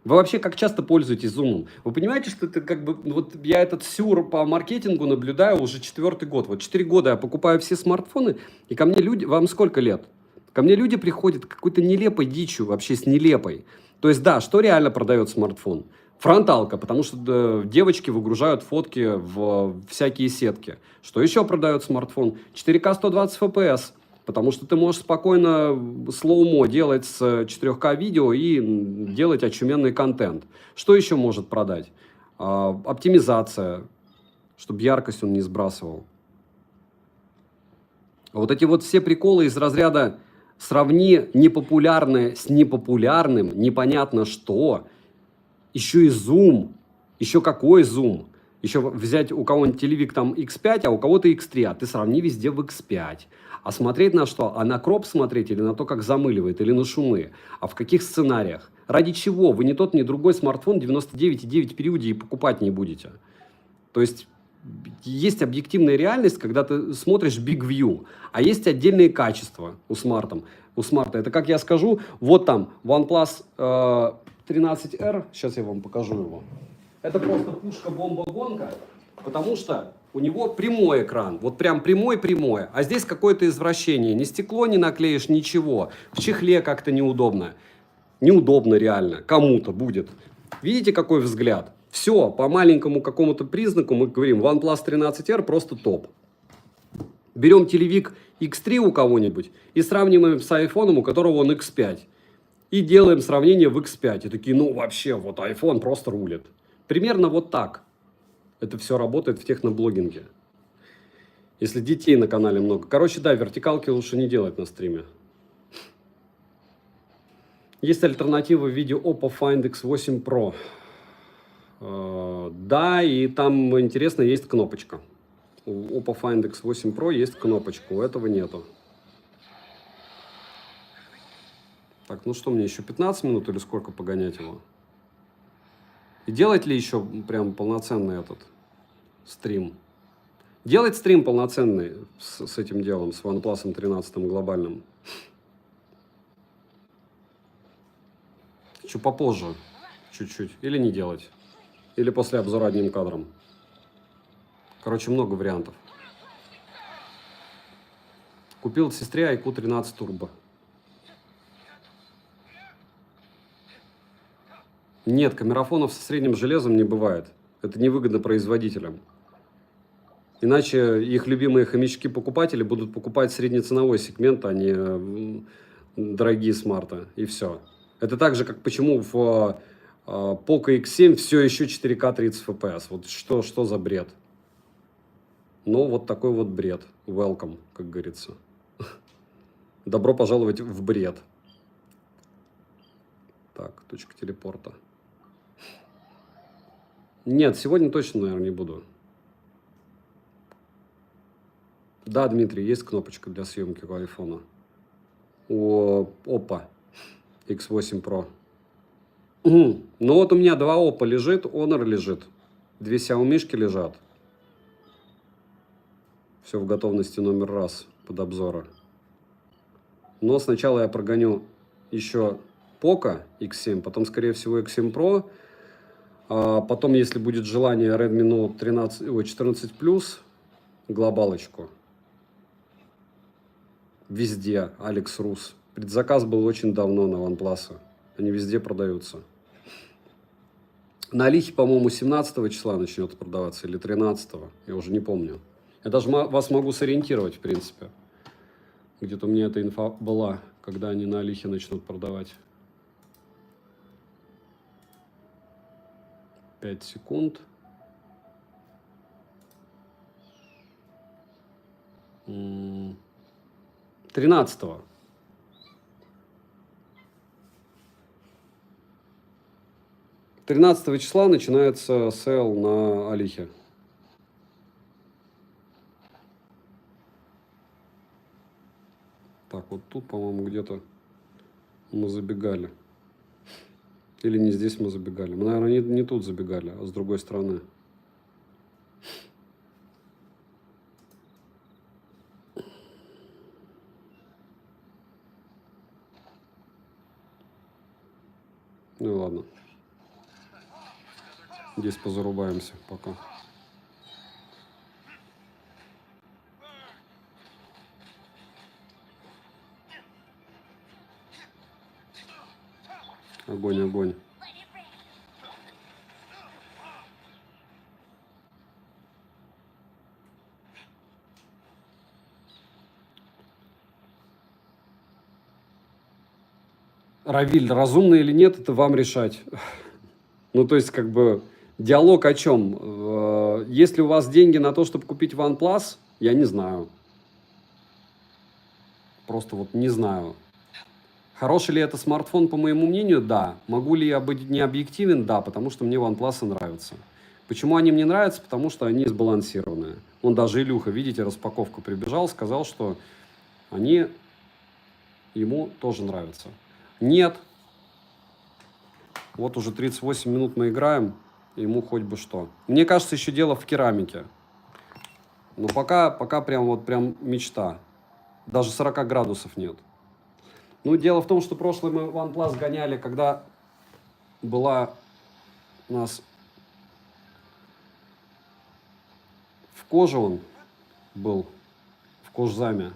Вы вообще как часто пользуетесь Zoom? Вы понимаете, что это как бы... Вот я этот сюр по маркетингу наблюдаю уже 4-й год. Вот 4 года я покупаю все смартфоны, и ко мне люди... Вам сколько лет? Ко мне люди приходят какой-то нелепой дичью, вообще с нелепой. То есть, да, что реально продает смартфон? Фронталка, потому что девочки выгружают фотки в всякие сетки. Что еще продает смартфон? 4К 120 FPS. Потому что ты можешь спокойно слоумо делать с 4К видео и делать очуменный контент. Что еще может продать? Оптимизация, чтобы яркость он не сбрасывал. Вот эти вот все приколы из разряда «сравни непопулярное с непопулярным, непонятно что». Еще и зум. Еще какой зум? Еще взять у кого-нибудь телевик там X5, а у кого-то X3, а ты сравни везде в X5. А смотреть на что? А на кроп смотреть или на то, как замыливает, или на шумы? А в каких сценариях? Ради чего? Вы ни тот, ни другой смартфон 99,9 периоде и покупать не будете. То есть объективная реальность, когда ты смотришь Big View, а есть отдельные качества у смарта. Это, как я скажу, вот там OnePlus 13R, сейчас я вам покажу его. Это просто пушка-бомба-гонка, потому что у него прямой экран, вот прям прямой-прямой, а здесь какое-то извращение, ни стекло не наклеишь, ничего, в чехле как-то неудобно. Неудобно реально, кому-то будет. Видите, какой взгляд? Все, по маленькому какому-то признаку мы говорим, OnePlus 13R просто топ. Берем телевик X3 у кого-нибудь и сравниваем с айфоном, у которого он X5. И делаем сравнение в X5. И такие, ну вообще, вот iPhone просто рулит. Примерно вот так. Это все работает в техноблогинге. Если детей на канале много. Короче, да, вертикалки лучше не делать на стриме. Есть альтернатива в виде Oppo Find X8 Pro. Да, и там, интересно, есть кнопочка. У Oppo Find X8 Pro есть кнопочка, у этого нету. Так, ну что, мне еще 15 минут или сколько погонять его? И делать ли еще прям полноценный этот стрим? Делать стрим полноценный с этим делом, с OnePlus 13 глобальным? Чуть попозже, чуть-чуть. Или не делать. Или после обзора одним кадром. Короче, много вариантов. Купил сестре iQOO 13 Turbo. Нет, камерафонов со средним железом не бывает. Это невыгодно производителям. Иначе их любимые хомячки-покупатели будут покупать среднеценовой сегмент, а не дорогие смарты, и все. Это так же, как почему в Poco X7 все еще 4К 30 FPS. Вот что за бред? Ну, вот такой вот бред. Welcome, как говорится. Добро пожаловать в бред. Так, точка телепорта. Нет, сегодня точно, наверное, не буду. Да, Дмитрий, есть кнопочка для съемки у айфона. У Oppo X8 Pro. Ну вот у меня 2 Oppo лежит, Honor лежит. 2 Xiaomi лежат. Все в готовности номер раз под обзора. Но сначала я прогоню еще Poco X7, потом, скорее всего, X7 Pro. А потом, если будет желание, Redmi Note 14 Plus, глобалочку. Везде, Алекс Рус. Предзаказ был очень давно на OnePlus. Они везде продаются. На Алихе, по-моему, 17 числа начнет продаваться или 13. Я уже не помню. Я даже вас могу сориентировать, в принципе. Где-то у меня эта инфа была, когда они на Алихе начнут продавать. 5 секунд. М 13-го. 13 числа начинается сейл на Алихе. Так, вот тут, по-моему, где-то мы забегали. Или не здесь мы забегали. Мы, наверное, не тут забегали, а с другой стороны. Ну ладно. Здесь позарубаемся пока. Огонь, огонь. Равиль, разумно или нет, это вам решать. Ну, то есть, как бы, диалог о чем? Если у вас деньги на то, чтобы купить OnePlus, я не знаю. Просто вот не знаю. Хороший ли это смартфон, по моему мнению? Да. Могу ли я быть не объективен? Да, потому что мне OnePlus нравятся. Почему они мне нравятся? Потому что они сбалансированные. Он даже Илюха, видите, распаковку прибежал, сказал, что они ему тоже нравятся. Нет. Вот уже 38 минут мы играем, ему хоть бы что. Мне кажется, еще дело в керамике. Но пока прям мечта. Даже 40 градусов нет. Ну, дело в том, что прошлый мы OnePlus гоняли, когда была у нас в коже он был, в кожзаме.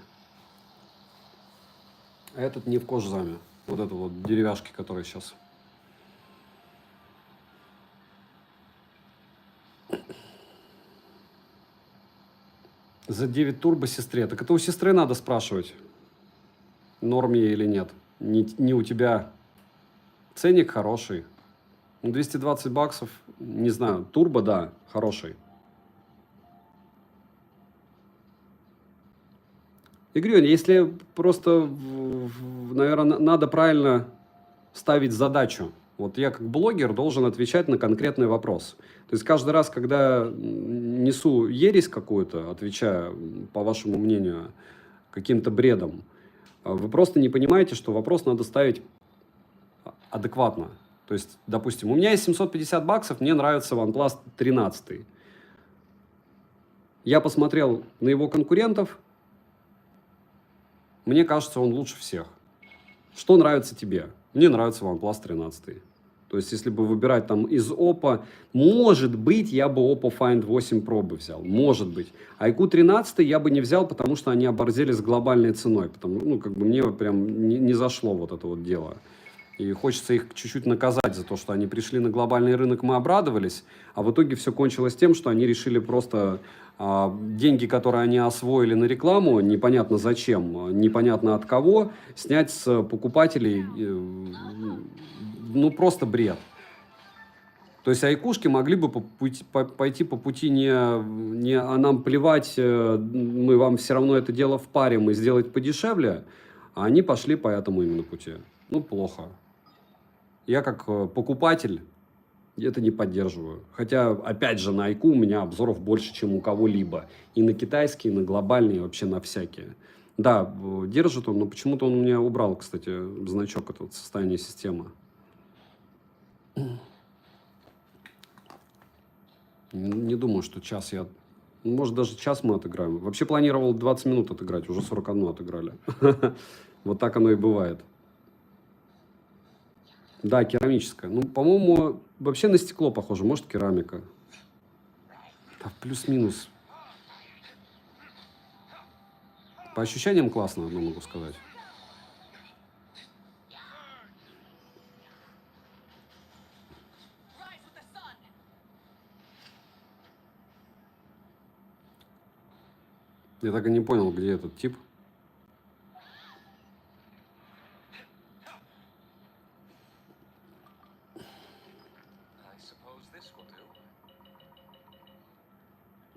А этот не в кожзаме. Вот это вот деревяшки, которые сейчас. За 9 турбо сестре. Так это у сестры надо спрашивать, норм ей или нет. Не у тебя. Ценник хороший. Ну, 220 баксов, не знаю. Турбо, да, хороший. Игорь, если просто, наверное, надо правильно ставить задачу. Вот я как блогер должен отвечать на конкретный вопрос. То есть каждый раз, когда несу ересь какую-то, отвечая, по вашему мнению, каким-то бредом, вы просто не понимаете, что вопрос надо ставить адекватно. То есть, допустим, у меня есть 750 баксов, мне нравится OnePlus 13. Я посмотрел на его конкурентов, мне кажется, он лучше всех. Что нравится тебе? Мне нравится OnePlus 13. То есть, если бы выбирать там из Oppo, может быть, я бы Oppo Find 8 Pro бы взял. Может быть. А IQ 13 я бы не взял, потому что они оборзели с глобальной ценой. Потому, ну, как бы мне прям не зашло вот это вот дело. И хочется их чуть-чуть наказать за то, что они пришли на глобальный рынок, мы обрадовались, а в итоге все кончилось тем, что они решили просто деньги, которые они освоили на рекламу, непонятно зачем, непонятно от кого, снять с покупателей, ну просто бред. То есть айкушки могли бы пойти по пути не а нам плевать, мы вам все равно это дело впарим и сделать подешевле, а они пошли по этому именно пути. Ну, плохо. Я как покупатель это не поддерживаю. Хотя, опять же, на Айку у меня обзоров больше, чем у кого-либо. И на китайские, и на глобальные, и вообще на всякие. Да, держит он, но почему-то он у меня убрал, кстати, значок этого состояния системы. Не думаю, что час я... Может, даже час мы отыграем. Вообще планировал 20 минут отыграть, уже 41 отыграли. Вот так оно и бывает. Да, керамическая. Ну, по-моему, вообще на стекло похоже. Может, керамика. Да, плюс-минус. По ощущениям классно, одно могу сказать. Я так и не понял, где этот тип.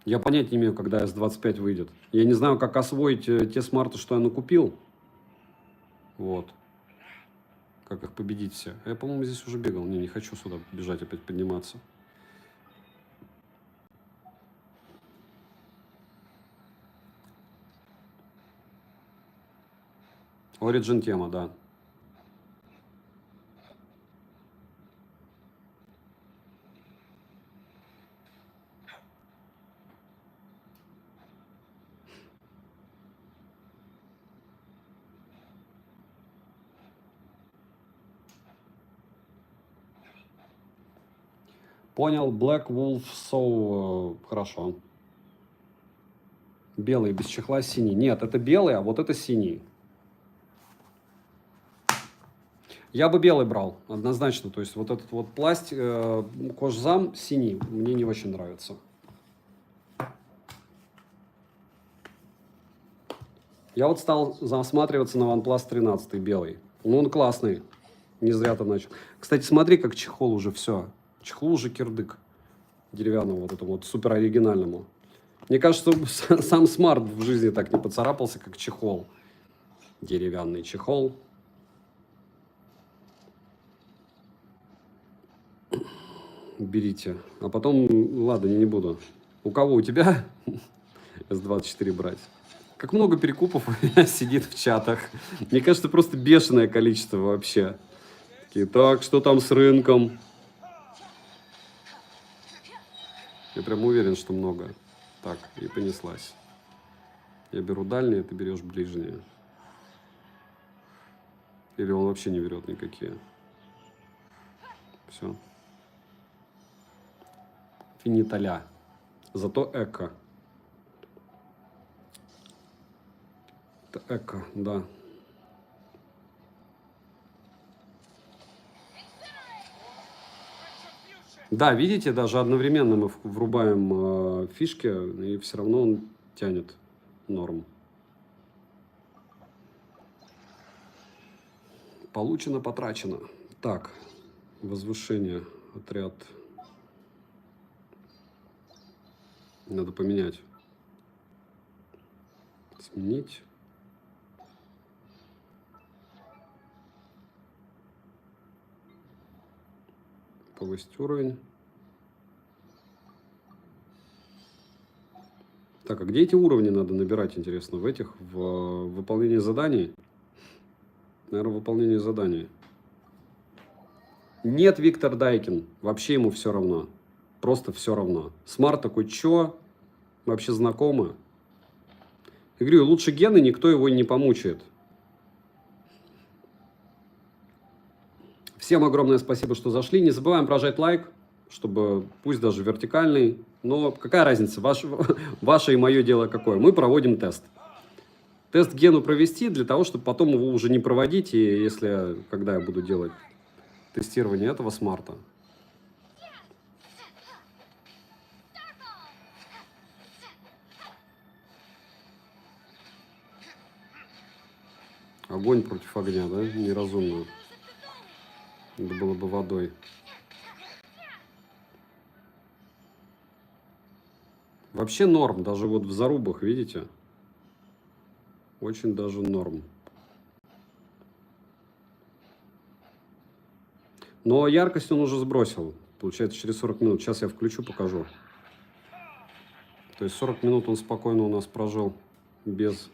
Я понятия не имею, когда S25 выйдет. Я не знаю, как освоить те смарты, что я накупил. Вот. Как их победить все. Я, по-моему, здесь уже бегал. Не хочу сюда бежать, опять подниматься. Origin тема, да. Понял, Black Wolf So, хорошо. Белый без чехла, синий. Нет, это белый, а вот это синий. Я бы белый брал, однозначно. То есть вот этот вот пластик, кожзам синий, мне не очень нравится. Я вот стал засматриваться на OnePlus 13 белый. Ну, он классный. Не зря ты начал. Кстати, смотри, как чехол уже все. Чехол уже кирдык. Деревянному вот этому вот супер оригинальному. Мне кажется, сам смарт в жизни так не поцарапался, как чехол. Деревянный чехол. Берите. А потом, ладно, не буду. У кого? У тебя? S24 брать. Как много перекупов сидит в чатах. Мне кажется, просто бешеное количество вообще. Такие, так, что там с рынком? Я прям уверен, что много. Так, и понеслась. Я беру дальние, ты берешь ближние. Или он вообще не берет никакие. Все. Финиталя. Зато эко. Это эко, да. Да, видите, даже одновременно мы врубаем фишки, и все равно он тянет норм. Получено, потрачено. Так, возвышение, отряд. Надо поменять. Сменить. Повысить уровень. Так, а где эти уровни надо набирать, интересно? В этих? В выполнении заданий? Наверное, выполнение заданий. Нет, Виктор Дайкин. Вообще ему все равно. Просто все равно. Смарт такой, чё? Вообще знакомы? Я говорю, лучше гены, никто его не помучает. Всем огромное спасибо, что зашли. Не забываем прожать лайк, чтобы, пусть даже вертикальный, но какая разница, ваше и мое дело какое? Мы проводим тест. Тест гену провести для того, чтобы потом его уже не проводить, и если, когда я буду делать тестирование этого смарта. Огонь против огня, да? Неразумно. Это было бы водой. Вообще норм, даже вот в зарубах, видите? Очень даже норм. Но яркость он уже сбросил. Получается, через 40 минут. Сейчас я включу, покажу. То есть 40 минут он спокойно у нас прожил без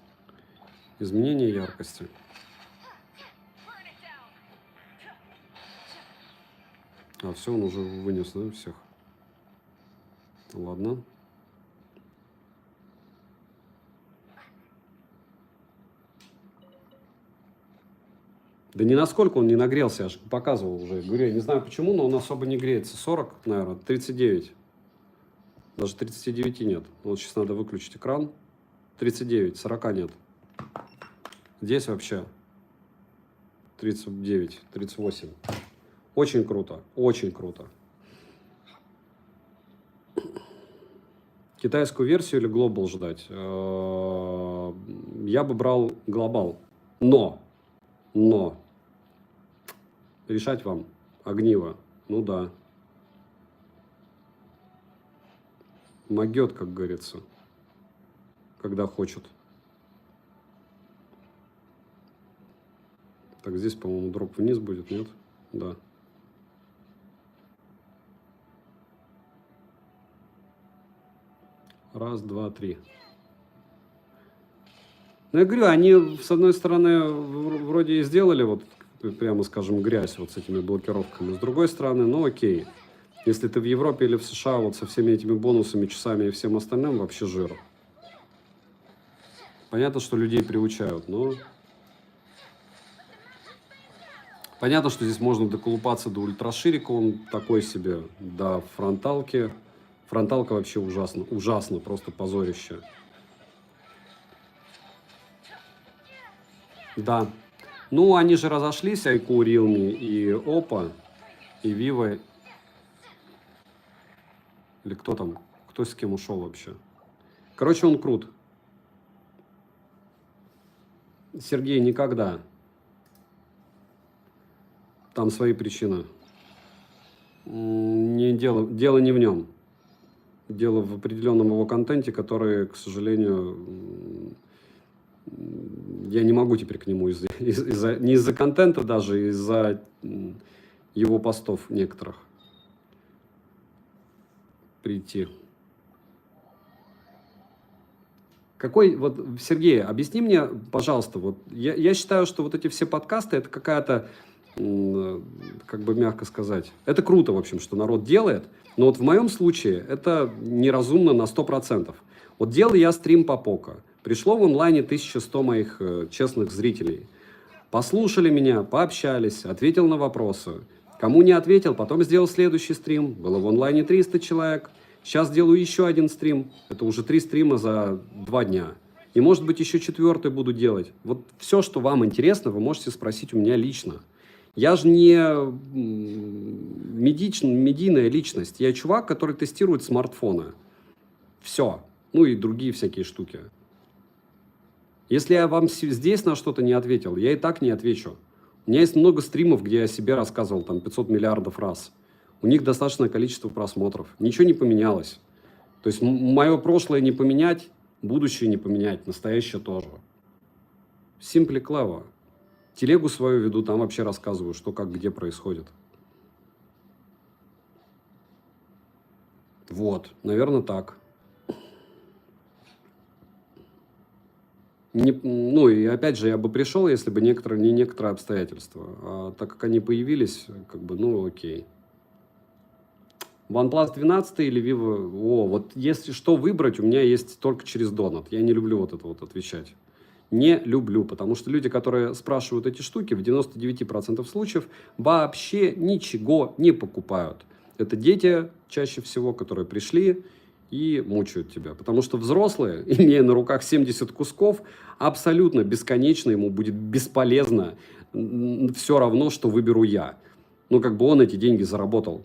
изменения яркости. А, все, он уже вынес, да, всех? Ладно. Да ни насколько он не нагрелся, я же показывал уже. Говорю, я не знаю почему, но он особо не греется. 40, наверное, 39. Даже 39 нет. Вот сейчас надо выключить экран. 39, 40 нет. Здесь вообще 39, 38. Очень круто, очень круто. Китайскую версию или Global ждать? Я бы брал Global. Но, решать вам. Огниво. Ну да. Могет, как говорится. Когда хочет. Так, здесь, по-моему, дроп вниз будет, нет? Да. Раз, два, три. Ну, я говорю, они, с одной стороны, вроде и сделали, вот, прямо скажем, грязь вот с этими блокировками. С другой стороны, ну окей. Если ты в Европе или в США вот со всеми этими бонусами, часами и всем остальным, вообще жир. Понятно, что людей приучают, но... Понятно, что здесь можно доколупаться до ультраширика, он такой себе, до фронталки. Фронталка вообще ужасно, ужасно, просто позорище. Да. Ну, они же разошлись, Айку, Realme и Oppo, и Vivo. Или кто там? Кто с кем ушел вообще? Короче, он крут. Сергей, никогда. Там свои причины. Дело не в нем. Дело в определенном его контенте, который, к сожалению, я не могу теперь к нему не из-за контента даже, из-за его постов некоторых прийти. Какой, вот, Сергей, объясни мне, пожалуйста, вот я считаю, что вот эти все подкасты, это какая-то, как бы мягко сказать, это круто, в общем, что народ делает, но вот в моем случае это неразумно на 100%. Вот делал я стрим по поко, пришло в онлайне 1100 моих честных зрителей, послушали меня, пообщались, ответил на вопросы. Кому не ответил, потом сделал следующий стрим, было в онлайне 300 человек. Сейчас делаю еще один стрим. Это уже 3 стрима за 2 дня. И, может быть, еще 4-й буду делать. Вот все, что вам интересно, вы можете спросить у меня лично. Я же не медийная личность. Я чувак, который тестирует смартфоны. Все. Ну и другие всякие штуки. Если я вам здесь на что-то не ответил, я и так не отвечу. У меня есть много стримов, где я о себе рассказывал там 500 миллиардов раз. У них достаточное количество просмотров. Ничего не поменялось. То есть мое прошлое не поменять, будущее не поменять, настоящее тоже. Simply clever. Телегу свою веду, там вообще рассказываю, что как, где происходит. Вот, наверное, так. Ну и опять же, я бы пришел, если бы не некоторые обстоятельства. А так как они появились, как бы, ну окей. OnePlus 12 или Vivo? О, вот если что выбрать, у меня есть только через донат. Я не люблю вот это вот отвечать. Не люблю, потому что люди, которые спрашивают эти штуки, в 99% случаев вообще ничего не покупают. Это дети чаще всего, которые пришли и мучают тебя. Потому что взрослые, имея на руках 70 кусков, абсолютно бесконечно ему будет бесполезно все равно, что выберу я. Ну, как бы он эти деньги заработал.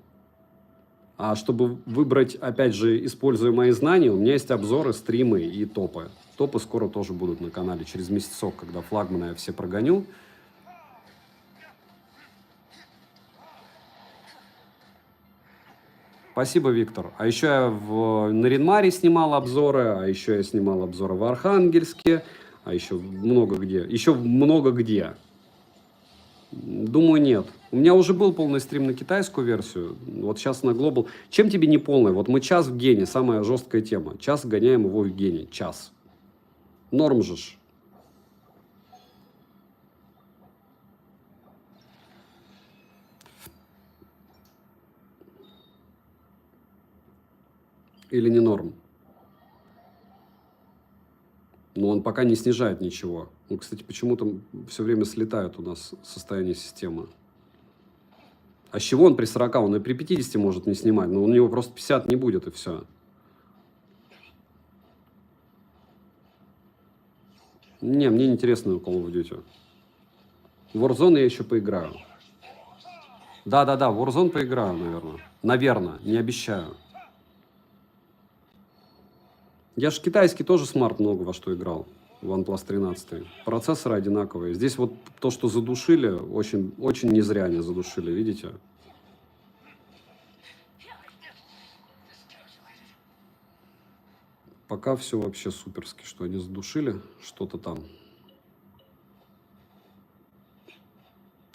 А чтобы выбрать, опять же, используя мои знания, у меня есть обзоры, стримы и топы. Топы скоро тоже будут на канале, через месяцок, когда флагманы я все прогоню. Спасибо, Виктор. А еще я на Ринмаре снимал обзоры, а еще я снимал обзоры в Архангельске, а еще много где. Еще много где. Думаю, нет. У меня уже был полный стрим на китайскую версию, вот сейчас на Global. Чем тебе не полный? Вот мы час в гене, самая жесткая тема. Час гоняем его в гене, час. Норм же ж. Или не норм? Но он пока не снижает ничего. Ну, кстати, почему-то все время слетает у нас состояние системы. А с чего он при 40? Он и при 50 может не снимать, но у него просто 50 не будет, и все. Не, мне не интересно Call of Duty. Warzone я еще поиграю. Да-да-да, Warzone поиграю, наверное. Наверное, не обещаю. Я же китайский тоже смарт много во что играл. OnePlus 13. Процессоры одинаковые. Здесь вот то, что задушили, очень, очень не зря они задушили, видите? Пока все вообще суперски, что они задушили что-то там.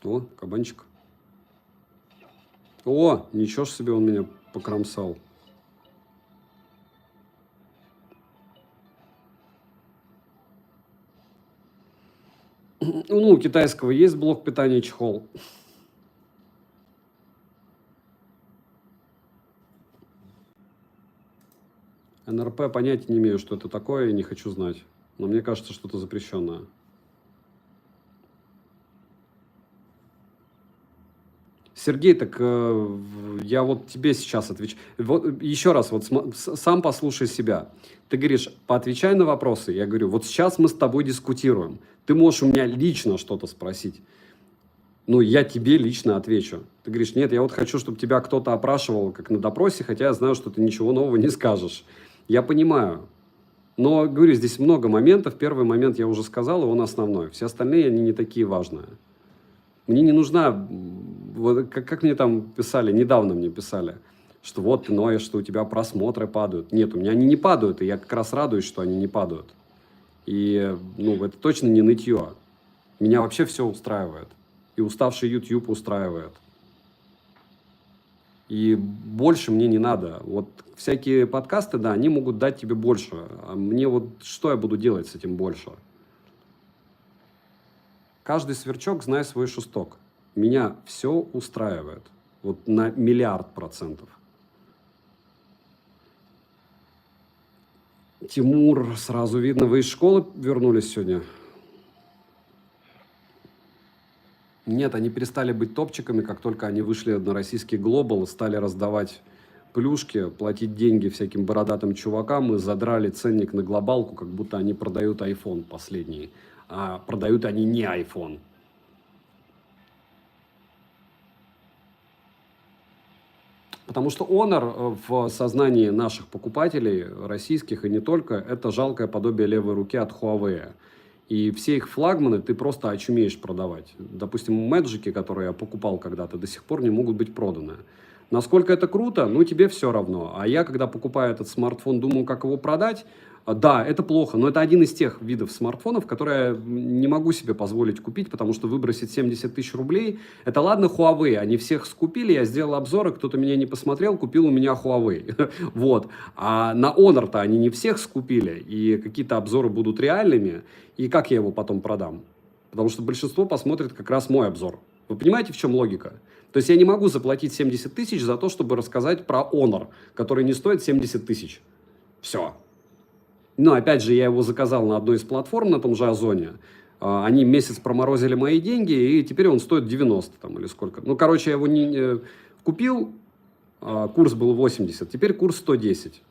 О, кабанчик. О, ничего ж себе он меня покромсал. Ну, у китайского есть блок питания чехол. НРП понятия не имею, что это такое, и не хочу знать. Но мне кажется, что-то запрещенное. Сергей, так я вот тебе сейчас отвечу. Вот, еще раз, вот сам послушай себя. Ты говоришь, поотвечай на вопросы. Я говорю, вот сейчас мы с тобой дискутируем. Ты можешь у меня лично что-то спросить. Ну, я тебе лично отвечу. Ты говоришь, нет, я вот хочу, чтобы тебя кто-то опрашивал, как на допросе, хотя я знаю, что ты ничего нового не скажешь. Я понимаю. Но, говорю, здесь много моментов. Первый момент я уже сказал, и он основной. Все остальные, они не такие важные. Мне не нужна, вот как мне там писали, недавно мне писали, что вот ты ноешь, что у тебя просмотры падают. Нет, у меня они не падают, и я как раз радуюсь, что они не падают. И, ну, это точно не нытье. Меня вообще все устраивает. И уставший YouTube устраивает. И больше мне не надо. Вот всякие подкасты, да, они могут дать тебе больше. А мне вот что я буду делать с этим больше? Каждый сверчок знает свой шесток. Меня все устраивает. Вот на 1,000,000,000%. Тимур, сразу видно, вы из школы вернулись сегодня? Нет, они перестали быть топчиками, как только они вышли на российский Global, стали раздавать плюшки, платить деньги всяким бородатым чувакам и задрали ценник на глобалку, как будто они продают iPhone последний. А продают они не iPhone. Потому что Honor в сознании наших покупателей, российских и не только, это жалкое подобие левой руки от Huawei. И все их флагманы ты просто очумеешь продавать. Допустим, мэджики, которые я покупал когда-то, до сих пор не могут быть проданы. Насколько это круто, ну тебе все равно. А я, когда покупаю этот смартфон, думаю, как его продать. Да, это плохо, но это один из тех видов смартфонов, которые я не могу себе позволить купить, потому что выбросить 70 тысяч рублей, это ладно Huawei, они всех скупили, я сделал обзоры, кто-то меня не посмотрел, купил у меня Huawei. Вот. А на Honor-то они не всех скупили, и какие-то обзоры будут реальными, и как я его потом продам? Потому что большинство посмотрит как раз мой обзор. Вы понимаете, в чем логика? То есть я не могу заплатить 70 тысяч за то, чтобы рассказать про Honor, который не стоит 70 тысяч. Все. Но, опять же, я его заказал на одной из платформ, на том же Озоне. Они месяц проморозили мои деньги, и теперь он стоит 90 там, или сколько. Ну, короче, я его купил, курс был 80, теперь курс 110.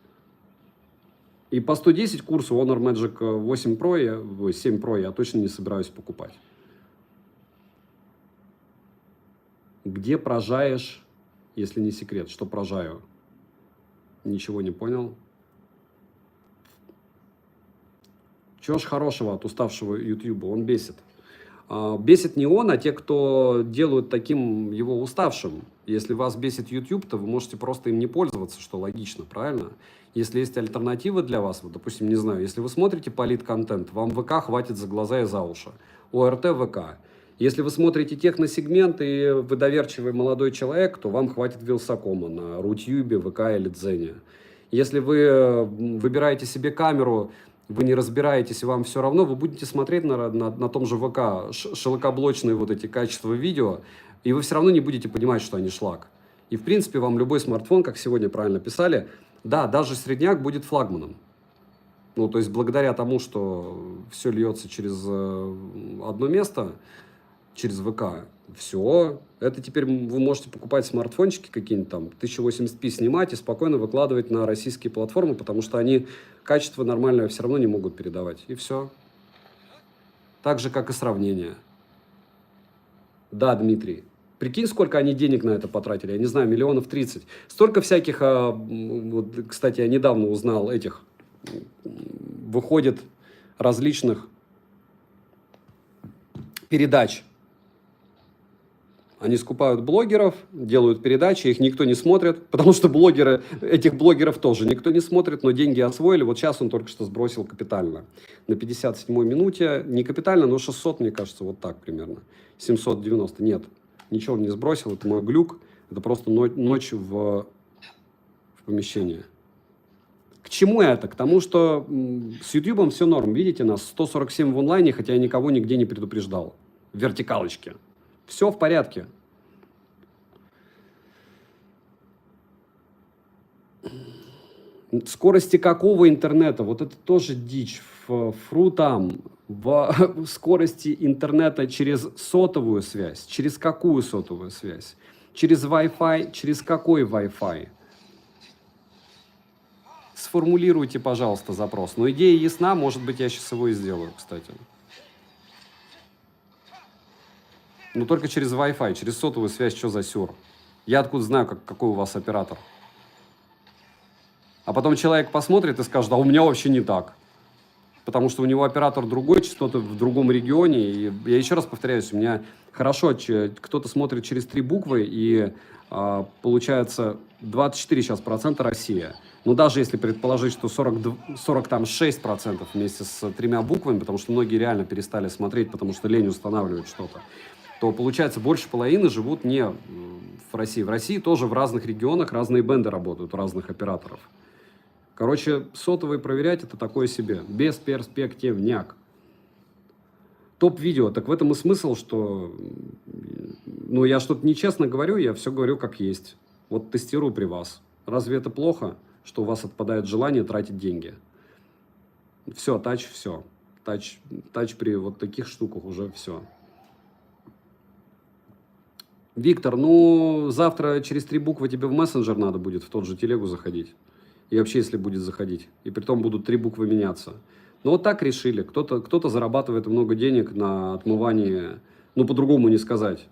И по 110 курсу Honor Magic 8 Pro, 7 Pro я точно не собираюсь покупать. Где прожаешь, если не секрет? Что прожаю? Ничего не понял. Чего ж хорошего от уставшего YouTube? Он бесит. Бесит не он, а те, кто делают таким его уставшим. Если вас бесит YouTube, то вы можете просто им не пользоваться, что логично, правильно? Если есть альтернатива для вас, вот, допустим, не знаю, если вы смотрите политконтент, вам ВК хватит за глаза и за уши. ОРТ ВК. Если вы смотрите техносегмент и вы доверчивый молодой человек, то вам хватит Вилсакома на Рутюбе, ВК или Дзене. Если вы выбираете себе камеру, вы не разбираетесь, и вам все равно, вы будете смотреть на том же ВК шелкоблочные вот эти качества видео, и вы все равно не будете понимать, что они шлак. И, в принципе, вам любой смартфон, как сегодня правильно писали, да, даже средняк будет флагманом. Ну, то есть, благодаря тому, что все льется через одно место, через ВК, все, это теперь вы можете покупать смартфончики какие-нибудь там, 1080p снимать и спокойно выкладывать на российские платформы, потому что они качество нормальное все равно не могут передавать. И все. Так же, как и сравнение. Да, Дмитрий. Прикинь, сколько они денег на это потратили. Я не знаю, миллионов 30. Столько всяких, вот, кстати, я недавно узнал этих, выходит различных передач. Они скупают блогеров, делают передачи, их никто не смотрит, потому что блогеры, этих блогеров тоже никто не смотрит, но деньги освоили. Вот сейчас он только что сбросил капитально. На 57-й минуте, не капитально, но 600, мне кажется, вот так примерно. 790, нет, ничего он не сбросил, это мой глюк, это просто ночь в помещении. К чему это? К тому, что с YouTube все норм, видите, нас 147 в онлайне, хотя я никого нигде не предупреждал. В вертикалочке. Все в порядке. Скорости какого интернета? Вот это тоже дичь. Там в скорости интернета через сотовую связь. Через какую сотовую связь? Через Wi-Fi? Через какой Wi-Fi? Сформулируйте, пожалуйста, запрос. Но идея ясна, может быть, я сейчас его и сделаю, кстати. Но только через Wi-Fi, через сотовую связь, что за сюр? Я откуда знаю, какой у вас оператор? А потом человек посмотрит и скажет, а у меня вообще не так. Потому что у него оператор другой, частоты в другом регионе. И я еще раз повторяюсь, у меня хорошо, кто-то смотрит через 3 буквы, и получается 24 сейчас процента Россия. Но даже если предположить, что 46% вместе с 3 буквами, потому что многие реально перестали смотреть, потому что лень устанавливать что-то, то получается больше половины живут не в России. В России тоже в разных регионах разные бенды работают у разных операторов. Короче, сотовые проверять это такое себе. Бесперспективняк. Топ-видео. Так в этом и смысл, что... Ну, я что-то нечестно говорю, я все говорю как есть. Вот тестирую при вас. Разве это плохо, что у вас отпадает желание тратить деньги? Все, тач, все. Тач при вот таких штуках уже все. Виктор, ну, завтра через 3 буквы тебе в мессенджер надо будет, в тот же телегу заходить. И вообще, если будет заходить. И притом будут 3 буквы меняться. Но вот так решили. Кто-то зарабатывает много денег на отмывании, ну, по-другому не сказать,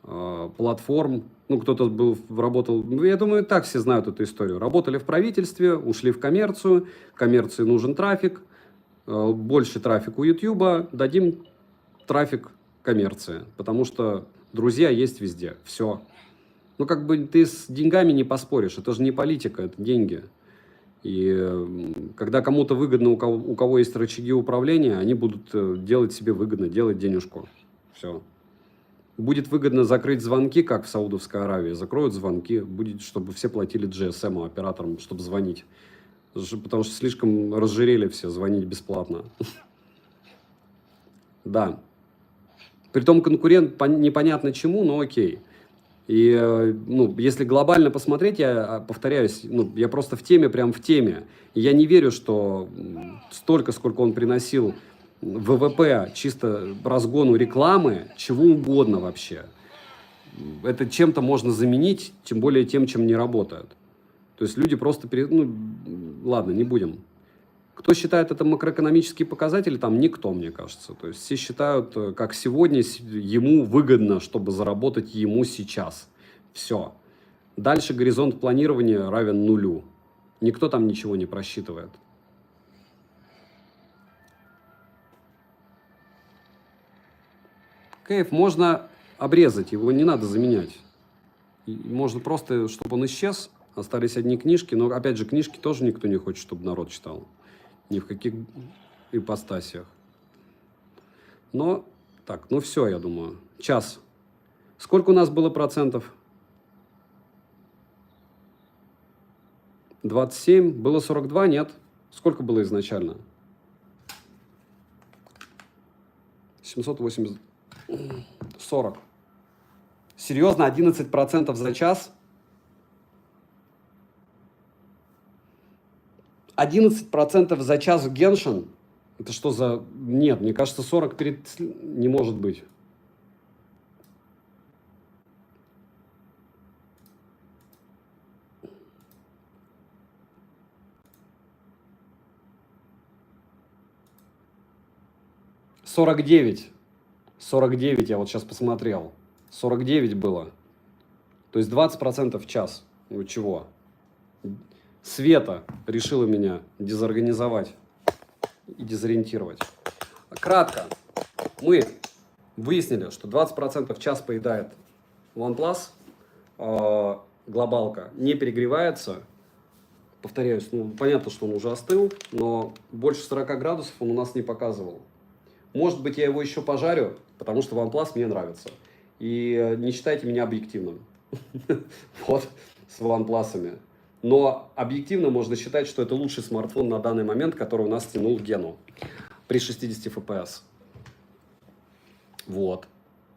платформ. Ну, кто-то работал, я думаю, так все знают эту историю. Работали в правительстве, ушли в коммерцию. Коммерции нужен трафик. Больше трафик у YouTube. Дадим трафик коммерции. Потому что друзья есть везде. Все. Ну, как бы ты с деньгами не поспоришь. Это же не политика, это деньги. И когда кому-то выгодно, у кого есть рычаги управления, они будут делать себе выгодно, делать денежку. Все. Будет выгодно закрыть звонки, как в Саудовской Аравии. Закроют звонки, будет, чтобы все платили GSM операторам, чтобы звонить. Потому что слишком разжирели все, звонить бесплатно. Да. Притом конкурент непонятно чему, но окей. И, ну, если глобально посмотреть, я повторяюсь, ну, я просто в теме, прям в теме. И я не верю, что столько, сколько он приносил ВВП, чисто разгону рекламы, чего угодно вообще. Это чем-то можно заменить, тем более тем, чем не работают. То есть люди просто... Ну, ладно, не будем. Кто считает это макроэкономические показатели, там никто, мне кажется. То есть все считают, как сегодня ему выгодно, чтобы заработать ему сейчас. Все. Дальше горизонт планирования равен нулю. Никто там ничего не просчитывает. Кейв можно обрезать, его не надо заменять. Можно просто, чтобы он исчез, остались одни книжки, но опять же книжки тоже никто не хочет, чтобы народ читал. Ни в каких ипостасиях. Но так, ну все, я думаю. Час. Сколько у нас было процентов? 27. Было 42, нет? Сколько было изначально? 780. 40. Серьезно, 11% за час? 11% за час в Геншин? Это что за... Нет, мне кажется, 40 перед... Не может быть. $49. 49, я вот сейчас посмотрел. 49 было. То есть 20% в час. Ну чего? Света решила меня дезорганизовать и дезориентировать. Кратко. Мы выяснили, что 20% в час поедает OnePlus. Глобалка не перегревается. Повторяюсь, ну, понятно, что он уже остыл, но больше 40 градусов он у нас не показывал. Может быть, я его еще пожарю, потому что OnePlus мне нравится. И не считайте меня объективным. Вот, с OnePlus'ами. Но объективно можно считать, что это лучший смартфон на данный момент, который у нас тянул Гену при 60 FPS. Вот.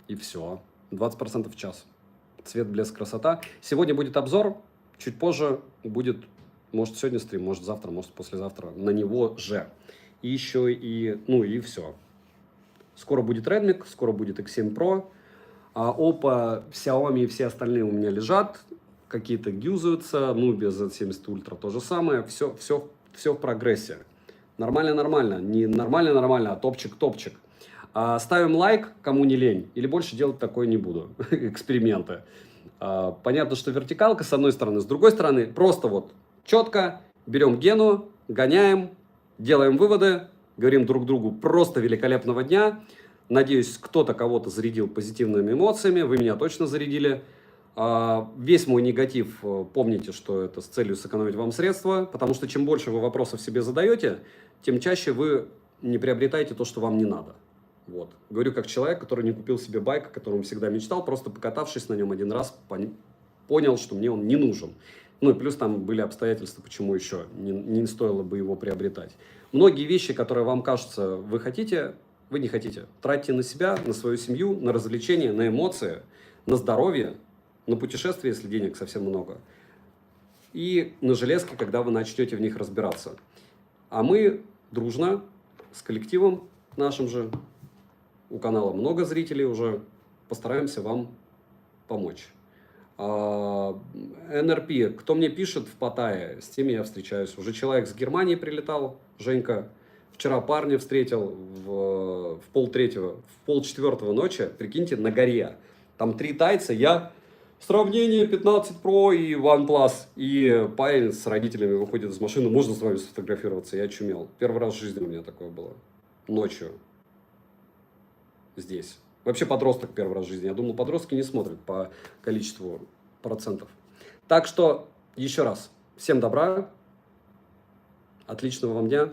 И все. 20% в час. Цвет, блеск, красота. Сегодня будет обзор. Чуть позже будет, может, сегодня стрим, может, завтра, может, послезавтра. На него же. И еще и, ну и все. Скоро будет Redmi, скоро будет X7 Pro. Oppo, Xiaomi и все остальные у меня лежат. Какие-то юзаются. Nubia Z70 Ultra то же самое. Все в прогрессе. Нормально. Не нормально, а топчик. Ставим лайк, кому не лень. Или больше делать такое не буду. Эксперименты. Понятно, что вертикалка с одной стороны. С другой стороны, просто вот четко берем Гену, гоняем, делаем выводы. Говорим друг другу просто великолепного дня. Надеюсь, кто-то кого-то зарядил позитивными эмоциями. Вы меня точно зарядили. Весь мой негатив, помните, что это с целью сэкономить вам средства. Потому что чем больше вы вопросов себе задаете, тем чаще вы не приобретаете то, что вам не надо. Вот. Говорю как человек, который не купил себе байк, о котором всегда мечтал. Просто покатавшись на нем один раз, понял, что мне он не нужен. Ну и плюс там были обстоятельства, почему еще не стоило бы его приобретать. Многие вещи, которые вам кажутся, вы хотите, вы не хотите. Тратьте на себя, на свою семью, на развлечения, на эмоции, на здоровье, на путешествия, если денег совсем много. И на железки, когда вы начнете в них разбираться. А мы дружно, с коллективом нашим же, у канала много зрителей уже, постараемся вам помочь. НРП, кто мне пишет в Паттайе, с теми я встречаюсь. Уже человек с Германии прилетал, Женька. Вчера парня встретил в полчетвертого ночи, прикиньте, на горе. Там 3 тайца, я... Сравнение 15 Pro и OnePlus. И парень с родителями выходит из машины, можно с вами сфотографироваться? Я очумел. Первый раз в жизни у меня такое было. Ночью. Здесь. Вообще подросток первый раз в жизни. Я думал, подростки не смотрят по количеству процентов. Так что, еще раз, всем добра, отличного вам дня.